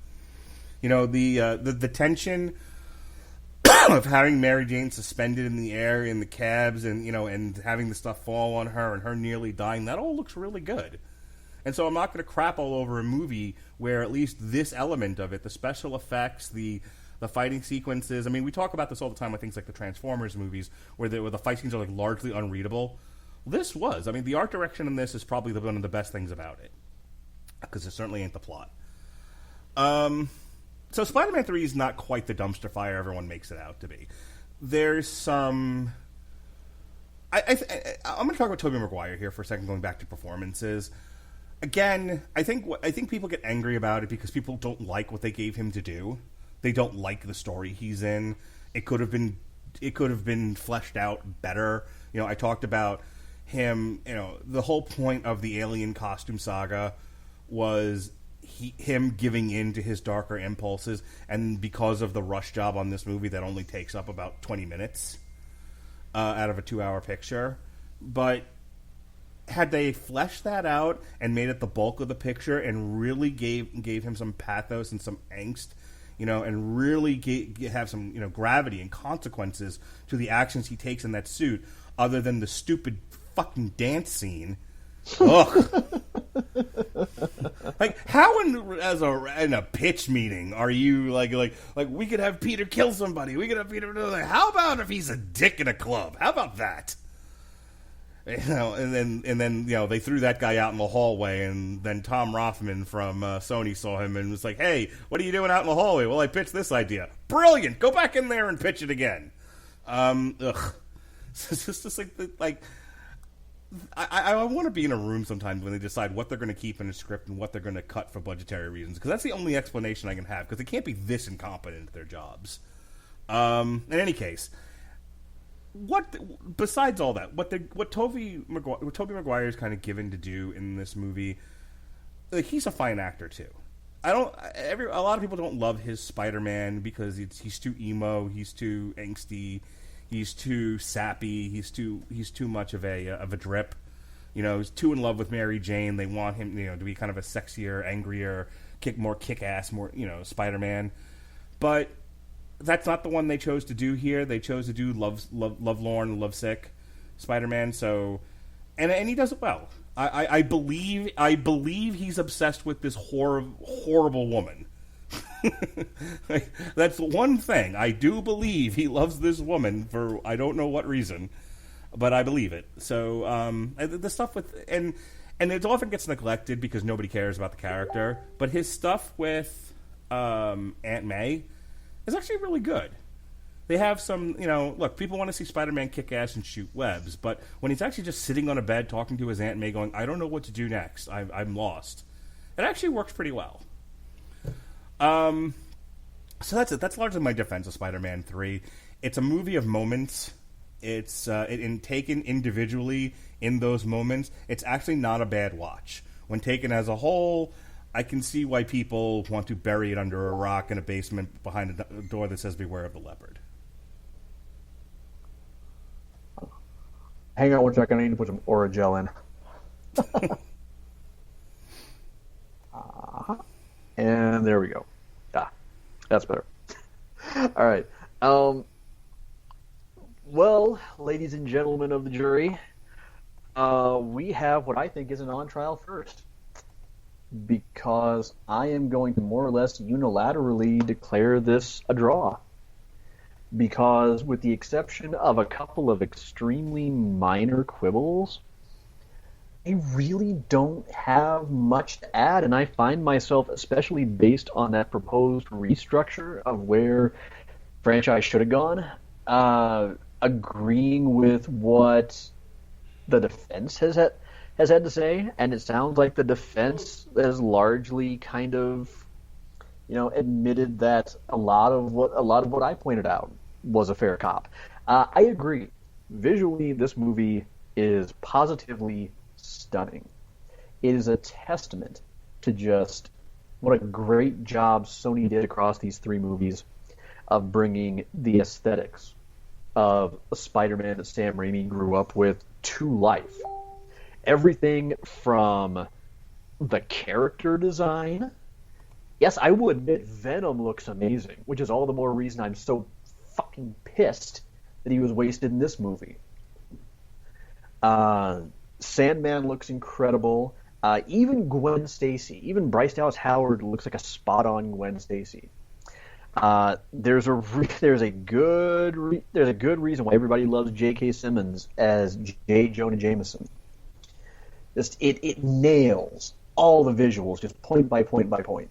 The tension of having Mary Jane suspended in the air in the cabs and having the stuff fall on her and her nearly dying, that all looks really good. And so I'm not going to crap all over a movie where at least this element of it, the special effects, the fighting sequences. I mean, we talk about this all the time with things like the Transformers movies, where the fight scenes are like largely unreadable. This was. I mean, the art direction in this is probably one of the best things about it, because it certainly ain't the plot. So Spider-Man 3 is not quite the dumpster fire everyone makes it out to be. There's some... I'm going to talk about Tobey Maguire here for a second, going back to performances. Again, I think people get angry about it because people don't like what they gave him to do. They don't like the story he's in. It could have been fleshed out better. I talked about him. The whole point of the alien costume saga was him giving in to his darker impulses, and because of the rush job on this movie, that only takes up about 20 minutes out of a 2-hour picture. But had they fleshed that out and made it the bulk of the picture and really gave him some pathos and some angst, and really have some, gravity and consequences to the actions he takes in that suit, other than the stupid fucking dance scene. Ugh. Like, how in a pitch meeting are you like we could have Peter kill somebody? We could have Peter. How about if he's a dick in a club? How about that? And then they threw that guy out in the hallway, and then Tom Rothman from Sony saw him and was like, "Hey, what are you doing out in the hallway?" "Well, I pitched this idea." "Brilliant! Go back in there and pitch it again." Ugh. It's just like I want to be in a room sometimes when they decide what they're going to keep in a script and what they're going to cut for budgetary reasons, because that's the only explanation I can have, because they can't be this incompetent at their jobs. In any case, besides all that, what Tobey Maguire is kind of given to do in this movie, he's a fine actor too. A lot of people don't love his Spider-Man because he's too emo, he's too angsty, he's too sappy, he's too much of a drip. He's too in love with Mary Jane. They want him, to be kind of a sexier, angrier, more kick-ass, more, Spider-Man. But that's not the one they chose to do here. They chose to do lovelorn, lovesick Spider-Man. So, and he does it well. I believe he's obsessed with this horrible woman. That's one thing. I do believe he loves this woman for I don't know what reason, but I believe it. So the stuff with and it often gets neglected because nobody cares about the character. But his stuff with Aunt May is actually really good. They have some, look, people want to see Spider-Man kick ass and shoot webs, but when he's actually just sitting on a bed talking to his Aunt May going, "I don't know what to do next, I'm lost," it actually works pretty well. So that's it. That's largely my defense of Spider-Man 3. It's a movie of moments. It's taken individually in those moments, it's actually not a bad watch. When taken as a whole, I can see why people want to bury it under a rock in a basement behind a door that says "Beware of the Leopard." Hang on one second. I need to put some Orajel in. And there we go. That's better. All right. Well, ladies and gentlemen of the jury, we have what I think is an on-trial first. Because I am going to more or less unilaterally declare this a draw. Because with the exception of a couple of extremely minor quibbles, I really don't have much to add, and I find myself, especially based on that proposed restructure of where franchise should have gone, agreeing with what the defense has had to say, and it sounds like the defense has largely kind of, admitted that a lot of what I pointed out was a fair cop. I agree. Visually, this movie is positively stunning. It is a testament to just what a great job Sony did across these three movies of bringing the aesthetics of a Spider-Man that Sam Raimi grew up with to life. Everything from the character design. Yes, I will admit Venom looks amazing, which is all the more reason I'm so fucking pissed that he was wasted in this movie. Sandman looks incredible. Even Gwen Stacy, even Bryce Dallas Howard looks like a spot-on Gwen Stacy. There's a good reason why everybody loves J.K. Simmons as J. Jonah Jameson. It nails all the visuals, just point by point by point.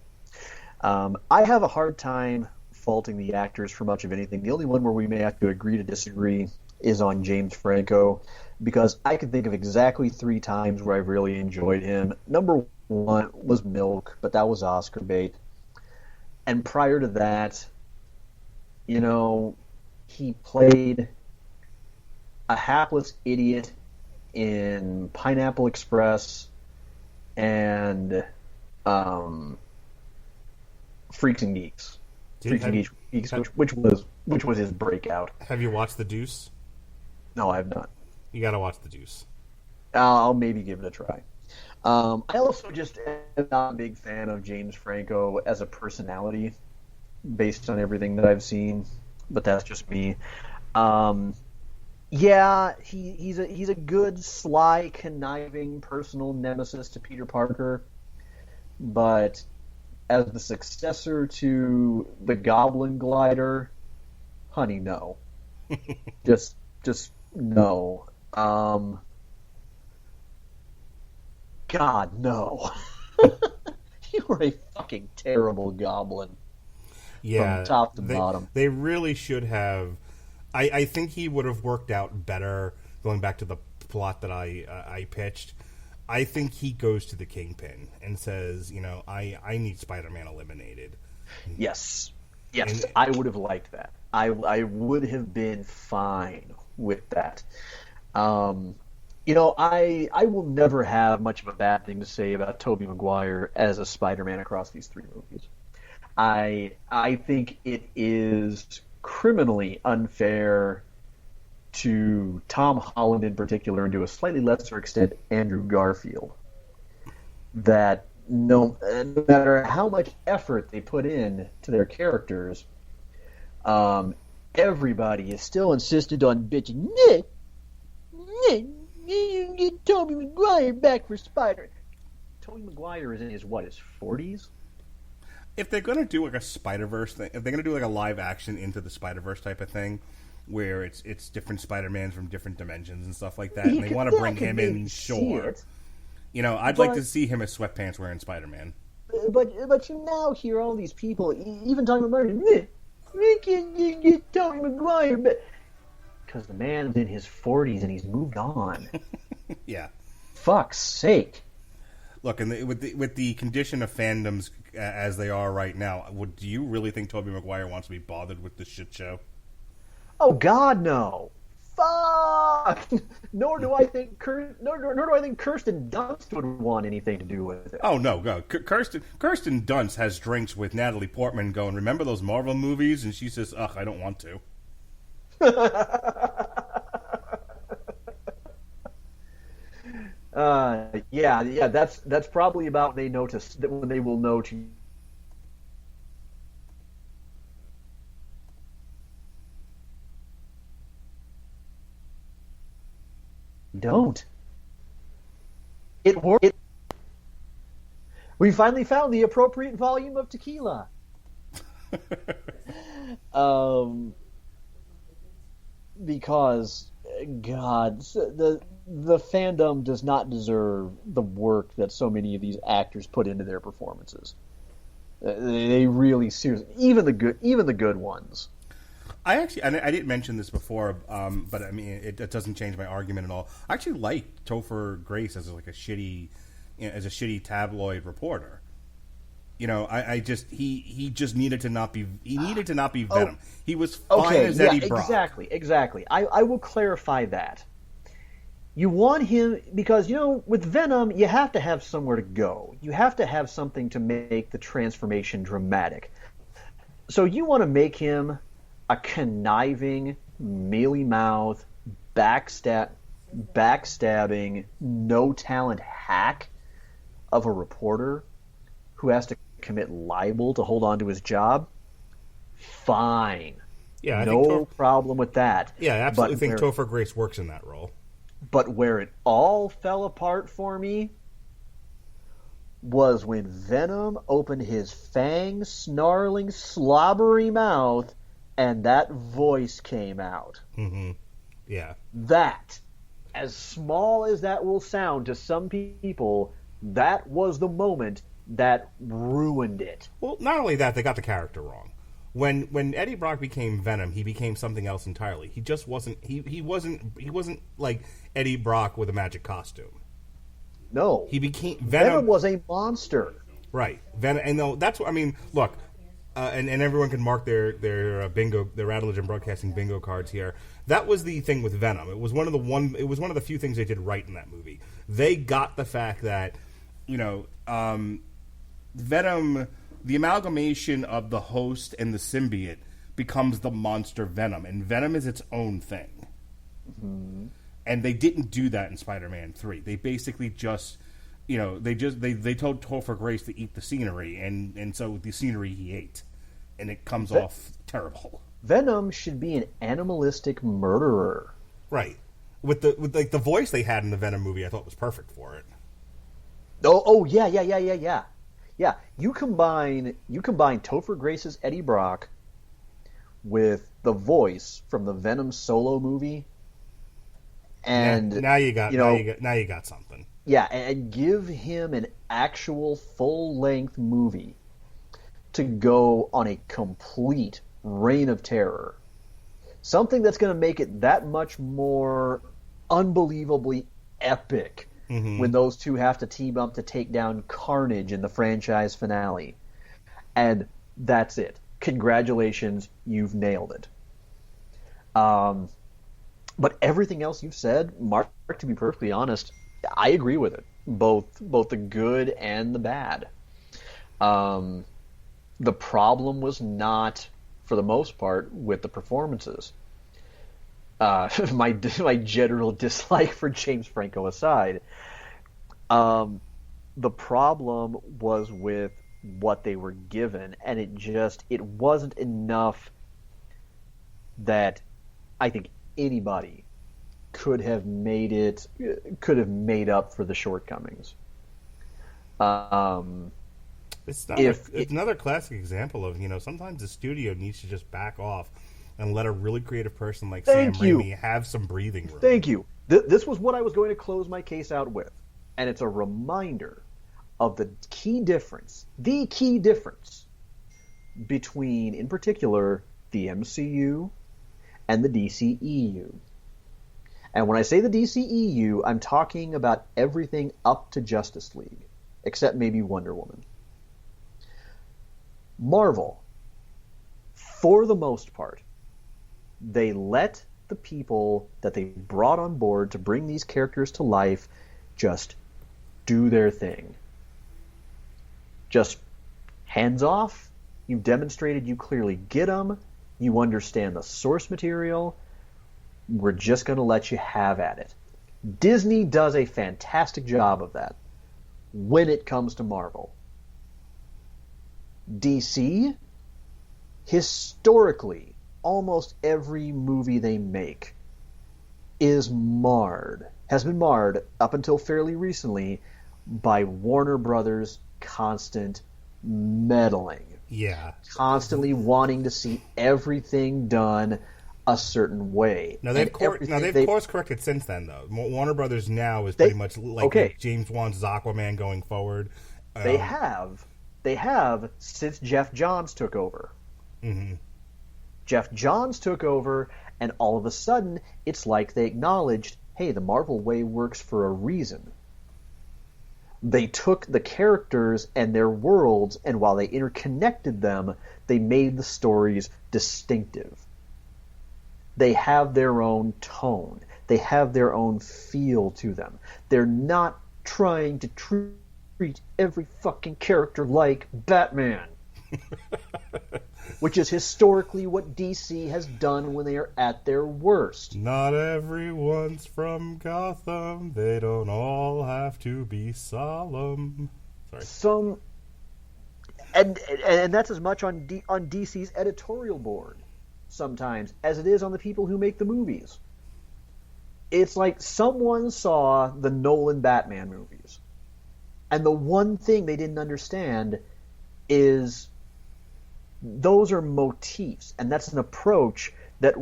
I have a hard time faulting the actors for much of anything. The only one where we may have to agree to disagree is on James Franco, because I can think of exactly 3 times where I've really enjoyed him. Number 1 was Milk, but that was Oscar bait. And prior to that, he played a hapless idiot in Pineapple Express and Freaks and Geeks. Geeks, which was his breakout. Have you watched The Deuce? No, I have not. You got to watch The Deuce. I'll maybe give it a try. I also just am not a big fan of James Franco as a personality, based on everything that I've seen, but that's just me. Yeah, he's a good, sly, conniving personal nemesis to Peter Parker, but as the successor to the Goblin Glider, honey, no. just no. God, no. You were a fucking terrible goblin. Yeah, from top to bottom. They really should have. I think he would have worked out better, going back to the plot that I pitched. I think he goes to the Kingpin and says, I need Spider-Man eliminated. Yes, and I would have liked that. I would have been fine with that. I will never have much of a bad thing to say about Tobey Maguire as a Spider-Man across these 3 movies. I think it is criminally unfair to Tom Holland in particular, and to a slightly lesser extent Andrew Garfield, that no matter how much effort they put in to their characters, everybody is still insistent on bitching, get Tobey Maguire back for Spider. Tobey Maguire is in his 40s? If they're going to do like a Spider-Verse thing, if they're going to do like a live action Into the Spider-Verse type of thing, where it's different Spider-Mans from different dimensions and stuff like that, and they want to bring him in, sure. I'd like to see him as sweatpants wearing Spider-Man. But you now hear all these people, even talking about we can get Tobey Maguire, but because the man's in his 40s and he's moved on. Yeah. Fuck's sake. Look, and with the condition of fandoms as they are right now, do you really think Tobey Maguire wants to be bothered with this shit show? Oh God, no! Fuck! Nor do I think Kirsten Dunst would want anything to do with it. Oh no, go! Kirsten Dunst has drinks with Natalie Portman, going, "Remember those Marvel movies?" And she says, "Ugh, I don't want to." Yeah. That's probably about when they will know to. Don't. It worked. We finally found the appropriate volume of tequila. Because, God, the fandom does not deserve the work that so many of these actors put into their performances. They really seriously, even the good ones. I didn't mention this before, but I mean, it doesn't change my argument at all. I actually like Topher Grace as like a shitty tabloid reporter. I just he just needed to not be Venom. He was fine as Eddie Brock. Exactly. I will clarify that. You want him because with Venom you have to have somewhere to go. You have to have something to make the transformation dramatic. So you want to make him a conniving, mealy-mouthed, backstabbing, no-talent hack of a reporter who has to commit libel to hold on to his job? Fine. Yeah, no problem with that. Yeah, I absolutely think Topher Grace works in that role. But where it all fell apart for me was when Venom opened his fang-snarling, slobbery mouth and that voice came out. Mm-hmm. Yeah. That, as small as that will sound to some people, that was the moment that ruined it. Well, not only that, they got the character wrong. When Eddie Brock became Venom, he became something else entirely. He just wasn't. He wasn't like Eddie Brock with a magic costume. No, he became Venom was a monster. Right, Venom, and that's what I mean. Look, and everyone can mark their bingo, their Rattledge and Broadcasting bingo cards here. That was the thing with Venom. It was one of the few things they did right in that movie. They got the fact that Venom, the amalgamation of the host and the symbiote becomes the monster Venom, and Venom is its own thing. Mm-hmm. And they didn't do that in Spider-Man 3. They basically just, they told Topher Grace to eat the scenery, and so the scenery he ate, and it comes off terrible. Venom should be an animalistic murderer. Right. With the voice they had in the Venom movie, I thought was perfect for it. Oh yeah. Yeah, you combine Topher Grace's Eddie Brock with the voice from the Venom solo movie, and now you got something. Yeah, and give him an actual full-length movie to go on a complete reign of terror. Something that's going to make it that much more unbelievably epic. Mm-hmm. When those two have to team up to take down Carnage in the franchise finale. And that's it. Congratulations, you've nailed it. But everything else you've said, Mark, to be perfectly honest, I agree with it. Both the good and the bad. The problem was not, for the most part, with the performances. My general dislike for James Franco aside, the problem was with what they were given, and it wasn't enough that I think anybody could have made up for the shortcomings. It's another classic example of sometimes the studio needs to just back off and let a really creative person like Sam Raimi have some breathing room. Thank you. This was what I was going to close my case out with. And it's a reminder of the key difference between, in particular, the MCU and the DCEU. And when I say the DCEU, I'm talking about everything up to Justice League, except maybe Wonder Woman. Marvel, for the most part, they let the people that they brought on board to bring these characters to life just do their thing. Just hands off. You've demonstrated you clearly get them. You understand the source material. We're just going to let you have at it. Disney does a fantastic job of that when it comes to Marvel. DC, historically, almost every movie they make is marred has been marred up until fairly recently by Warner Brothers' constant meddling. Yeah. Constantly wanting to see everything done a certain way. Now they've course corrected since then, though. Warner Brothers now is pretty much like James Wan's Aquaman going forward. They have since Jeff Johns took over. Mm-hmm. Jeff Johns took over, and all of a sudden, it's like they acknowledged, hey, the Marvel way works for a reason. They took the characters and their worlds, and while they interconnected them, they made the stories distinctive. They have their own tone. They have their own feel to them. They're not trying to treat every fucking character like Batman. Which is historically what DC has done when they are at their worst. Not everyone's from Gotham. They don't all have to be solemn. Sorry. And that's as much on DC's editorial board sometimes as it is on the people who make the movies. It's like someone saw the Nolan Batman movies, and the one thing they didn't understand is those are motifs, and that's an approach that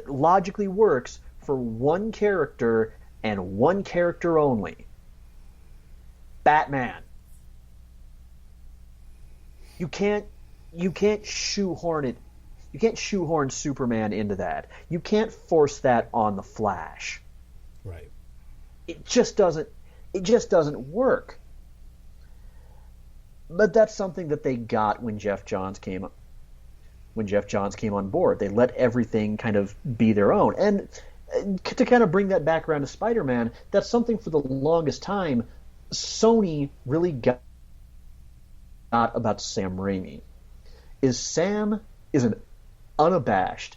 logically works for one character and one character only. Batman. You can't shoehorn it. You can't shoehorn Superman into that. You can't force that on the Flash. Right. It just doesn't work. But that's something that they got when Jeff Johns came on board. They let everything kind of be their own. And to kind of bring that back around to Spider-Man, that's something for the longest time Sony really got about Sam Raimi. Sam is an unabashed,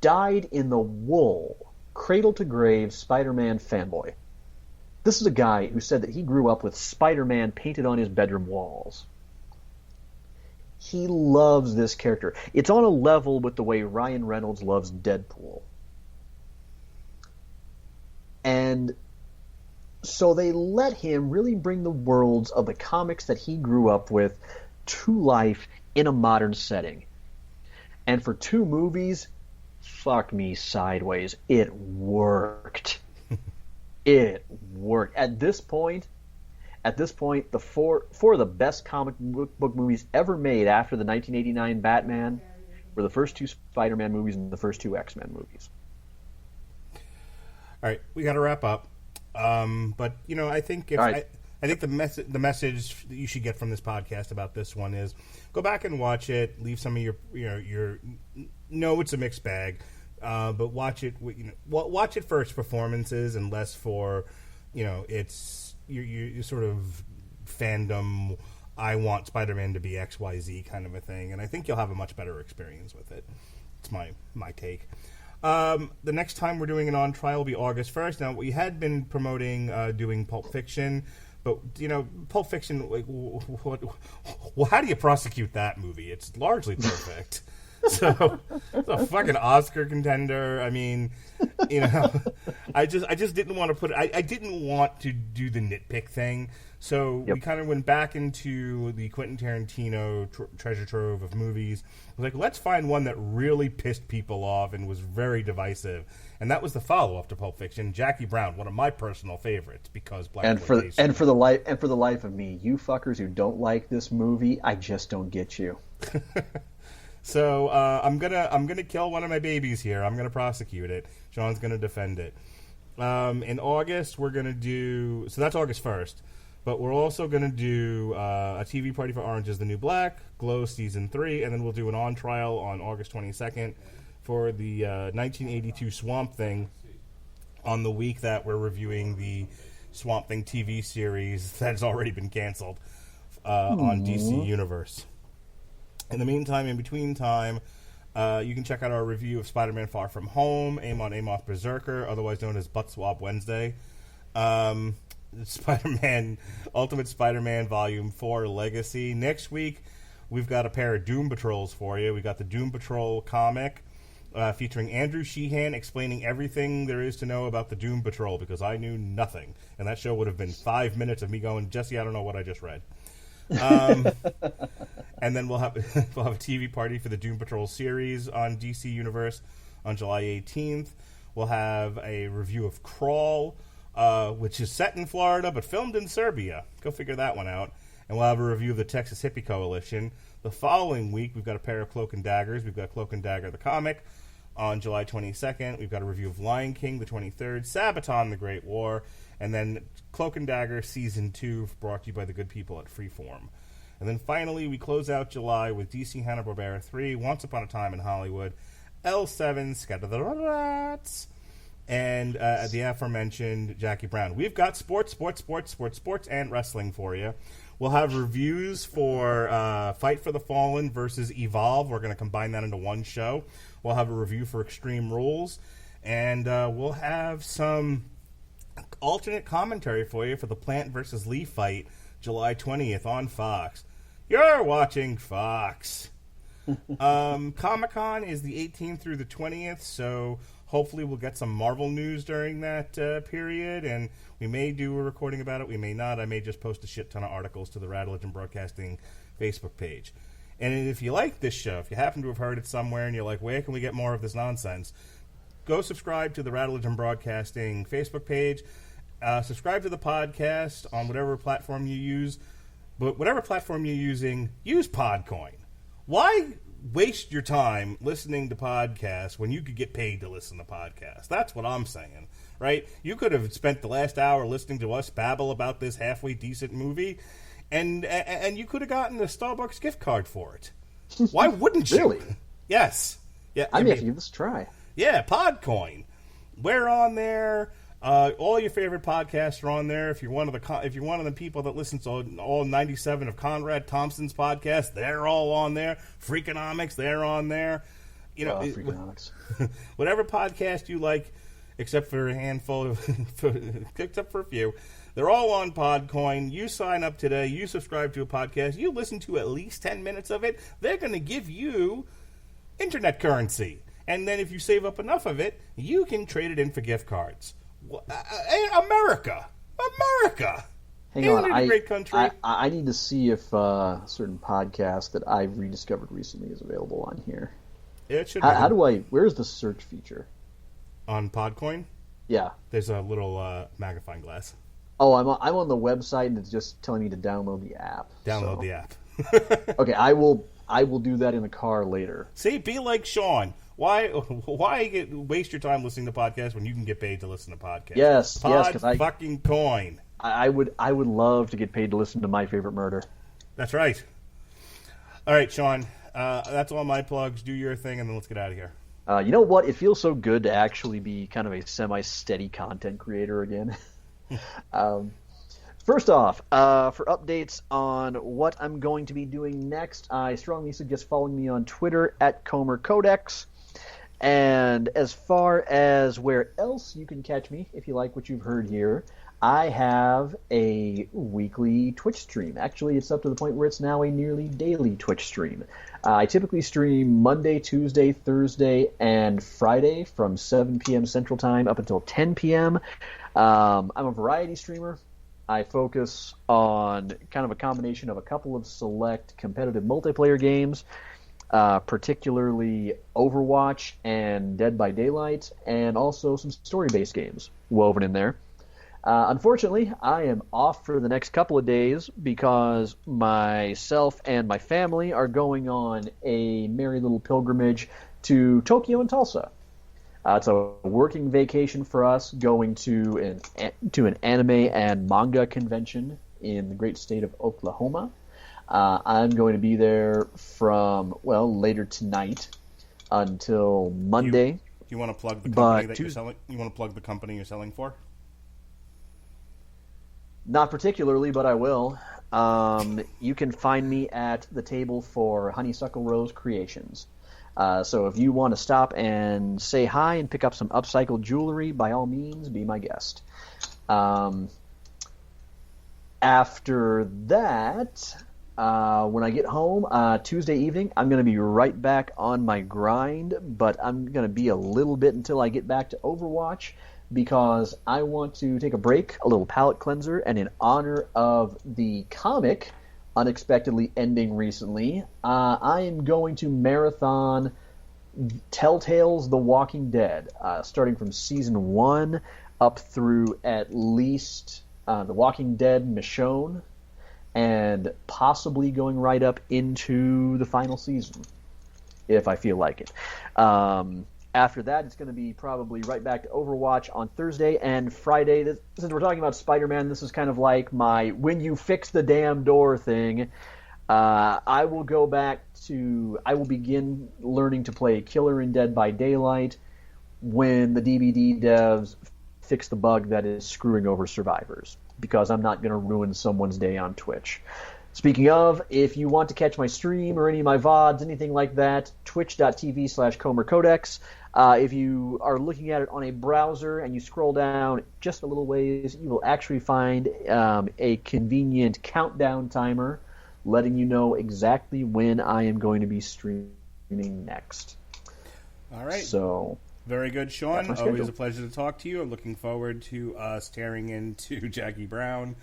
dyed-in-the-wool, cradle-to-grave Spider-Man fanboy. This is a guy who said that he grew up with Spider-Man painted on his bedroom walls. He loves this character. It's on a level with the way Ryan Reynolds loves Deadpool. And so they let him really bring the worlds of the comics that he grew up with to life in a modern setting. And for 2 movies, fuck me sideways, it worked. It worked. At this point, the four of the best comic book movies ever made after the 1989 Batman were the first 2 Spider-Man movies and the first 2 X-Men movies. All right, we got to wrap up. But I think I think the message that you should get from this podcast about this one is go back and watch it. Leave some of your it's a mixed bag. But watch it. Watch it for its performances and less for, it's your sort of fandom. I want Spider-Man to be XYZ kind of a thing, and I think you'll have a much better experience with it. It's my take. The next time we're doing an on trial will be August 1st. Now we had been promoting doing Pulp Fiction, but Pulp Fiction. How do you prosecute that movie? It's largely perfect. So it's a fucking Oscar contender. I mean, I just didn't want to put it. I didn't want to do the nitpick thing. So we kind of went back into the Quentin Tarantino treasure trove of movies. I was like, let's find one that really pissed people off and was very divisive. And that was the follow-up to Pulp Fiction, Jackie Brown, one of my personal favorites, because black and for the life of me, you fuckers who don't like this movie, I just don't get you. So I'm gonna kill one of my babies here. I'm gonna prosecute it. Sean's gonna defend it. In August we're gonna do, so that's August 1st. But we're also gonna do a TV party for Orange is the New Black, Glow season 3, and then we'll do an on trial on August 22nd for the 1982 Swamp Thing. On the week that we're reviewing the Swamp Thing TV series that has already been canceled on DC Universe. In the meantime, in between time, you can check out our review of Spider-Man Far From Home, Amon Amoth Berserker, otherwise known as Butt Swab Wednesday. Ultimate Spider-Man Volume 4 Legacy. Next week, we've got a pair of Doom Patrols for you. We got the Doom Patrol comic, featuring Andrew Sheehan explaining everything there is to know about the Doom Patrol, because I knew nothing. And that show would have been 5 minutes of me going, Jesse, I don't know what I just read. And then we'll have a TV party for the Doom Patrol series on DC Universe on July 18th. We'll have a review of Crawl, which is set in Florida but filmed in Serbia. Go figure that one out. And we'll have a review of the Texas Hippie Coalition. The following week, we've got a pair of Cloak and Daggers. We've got Cloak and Dagger the comic on July 22nd. We've got a review of Lion King the 23rd, Sabaton the Great War, and then Cloak and Dagger Season 2, brought to you by the good people at Freeform. And then finally, we close out July with DC Hanna-Barbera 3, Once Upon a Time in Hollywood, L7, Scatter the Rats, and the aforementioned Jackie Brown. We've got sports, and wrestling for you. We'll have reviews for Fight for the Fallen versus Evolve. We're going to combine that into one show. We'll have a review for Extreme Rules. And we'll have some alternate commentary for you for the Plant versus Lee fight, July 20th on Fox. You're watching Fox. Comic-Con is the 18th through the 20th, so hopefully we'll get some Marvel news during that period, and we may do a recording about it, we may not. I may just post a shit ton of articles to the Rattledge and Broadcasting Facebook page. And if you like this show, if you happen to have heard it somewhere and you're like, where can we get more of this nonsense, go subscribe to the Rattledge and Broadcasting Facebook page. Subscribe to the podcast on whatever platform you use. But whatever platform you're using, use Podcoin. Why waste your time listening to podcasts when you could get paid to listen to podcasts? That's what I'm saying, right? You could have spent the last hour listening to us babble about this halfway decent movie, and you could have gotten a Starbucks gift card for it. Why wouldn't you? Really? Yes. Yeah. I may have to give this a try. Yeah, Podcoin. We're on there. All your favorite podcasts are on there. If you're one of the people that listens to all 97 of Conrad Thompson's podcasts, they're all on there. Freakonomics, they're on there. You know, Freakonomics. Whatever podcast you like, except for a handful, except for a few, they're all on Podcoin. You sign up today. You subscribe to a podcast. You listen to at least 10 minutes of it. They're going to give you internet currency, and then if you save up enough of it, you can trade it in for gift cards. America. Hang on, a great country. I need to see if a certain podcast that I've rediscovered recently is available on here. It should. How do I? Where's the search feature on Podcoin? Yeah, there's a little magnifying glass. Oh, I'm on the website and it's just telling me to download the app. Download the app. Okay, I will do that in the car later. See, be like Sean. Why waste your time listening to podcasts when you can get paid to listen to podcasts? Yes, because fucking coin. I would love to get paid to listen to My Favorite Murder. That's right. All right, Sean. That's all my plugs. Do your thing, and then let's get out of here. You know what? It feels so good to actually be kind of a semi-steady content creator again. First off, for updates on what I'm going to be doing next, I strongly suggest following me on Twitter at Comer Codex. And as far as where else you can catch me, if you like what you've heard here, I have a weekly Twitch stream. Actually, it's up to the point where it's now a nearly daily Twitch stream. I typically stream Monday, Tuesday, Thursday, and Friday from 7 p.m. Central Time up until 10 p.m. I'm a variety streamer. I focus on kind of a combination of a couple of select competitive multiplayer games, particularly Overwatch and Dead by Daylight, and also some story-based games woven in there. Unfortunately, I am off for the next couple of days because myself and my family are going on a merry little pilgrimage to Tokyo and Tulsa. It's a working vacation for us, going to an anime and manga convention in the great state of Oklahoma. I'm going to be there from, later tonight until Monday. You want to plug the company that you're selling? You want to plug the company you're selling for? Not particularly, but I will. You can find me at the table for Honeysuckle Rose Creations. So if you want to stop and say hi and pick up some upcycled jewelry, by all means, be my guest. After that, When I get home Tuesday evening, I'm going to be right back on my grind, but I'm going to be a little bit until I get back to Overwatch because I want to take a break, a little palate cleanser, and in honor of the comic unexpectedly ending recently, I am going to marathon Telltale's The Walking Dead, starting from season 1 up through at least The Walking Dead Michonne, and possibly going right up into the final season, if I feel like it. After that, it's going to be probably right back to Overwatch on Thursday and Friday. Since we're talking about Spider-Man, this is kind of like my when you fix the damn door thing. I will begin learning to play Killer in Dead by Daylight when the DVD devs fix the bug that is screwing over survivors, because I'm not going to ruin someone's day on Twitch. Speaking of, if you want to catch my stream or any of my VODs, anything like that, twitch.tv/ComerCodex. If you are looking at it on a browser and you scroll down just a little ways, you will actually find a convenient countdown timer letting you know exactly when I am going to be streaming next. All right. So, very good, Sean. Always a pleasure to talk to you. I'm looking forward to us tearing into Jackie Brown,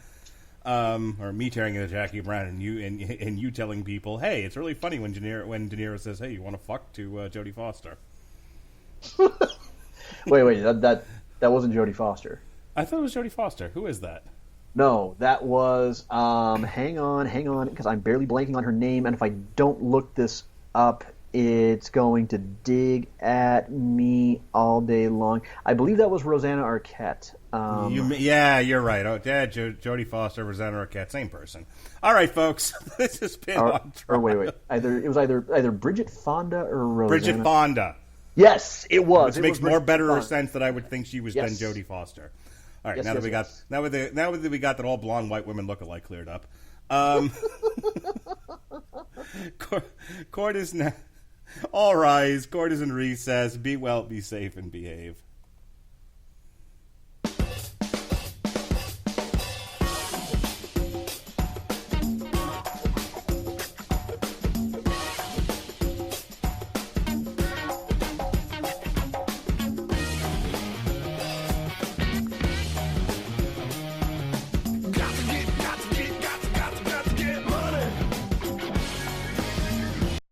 or me tearing into Jackie Brown, and you telling people, "Hey, it's really funny when De Niro says, 'Hey, you want to fuck?' to Jodie Foster." wait, that wasn't Jodie Foster. I thought it was Jodie Foster. Who is that? No, that was, hang on, because I'm barely blanking on her name, and if I don't look this up, it's going to dig at me all day long. I believe that was Rosanna Arquette. Yeah, you're right. Oh, Dad, Jodie Foster, Rosanna Arquette, same person. All right, folks, this has been on trial. Or wait. It was either Bridget Fonda or Rosanna. Bridget Fonda. Yes, it was. Which makes more better sense that I would think she was than Jodie Foster. All right, now that we got that all blonde white women look-alike cleared up, court is now all rise. Court is in recess. Be well, be safe, and behave.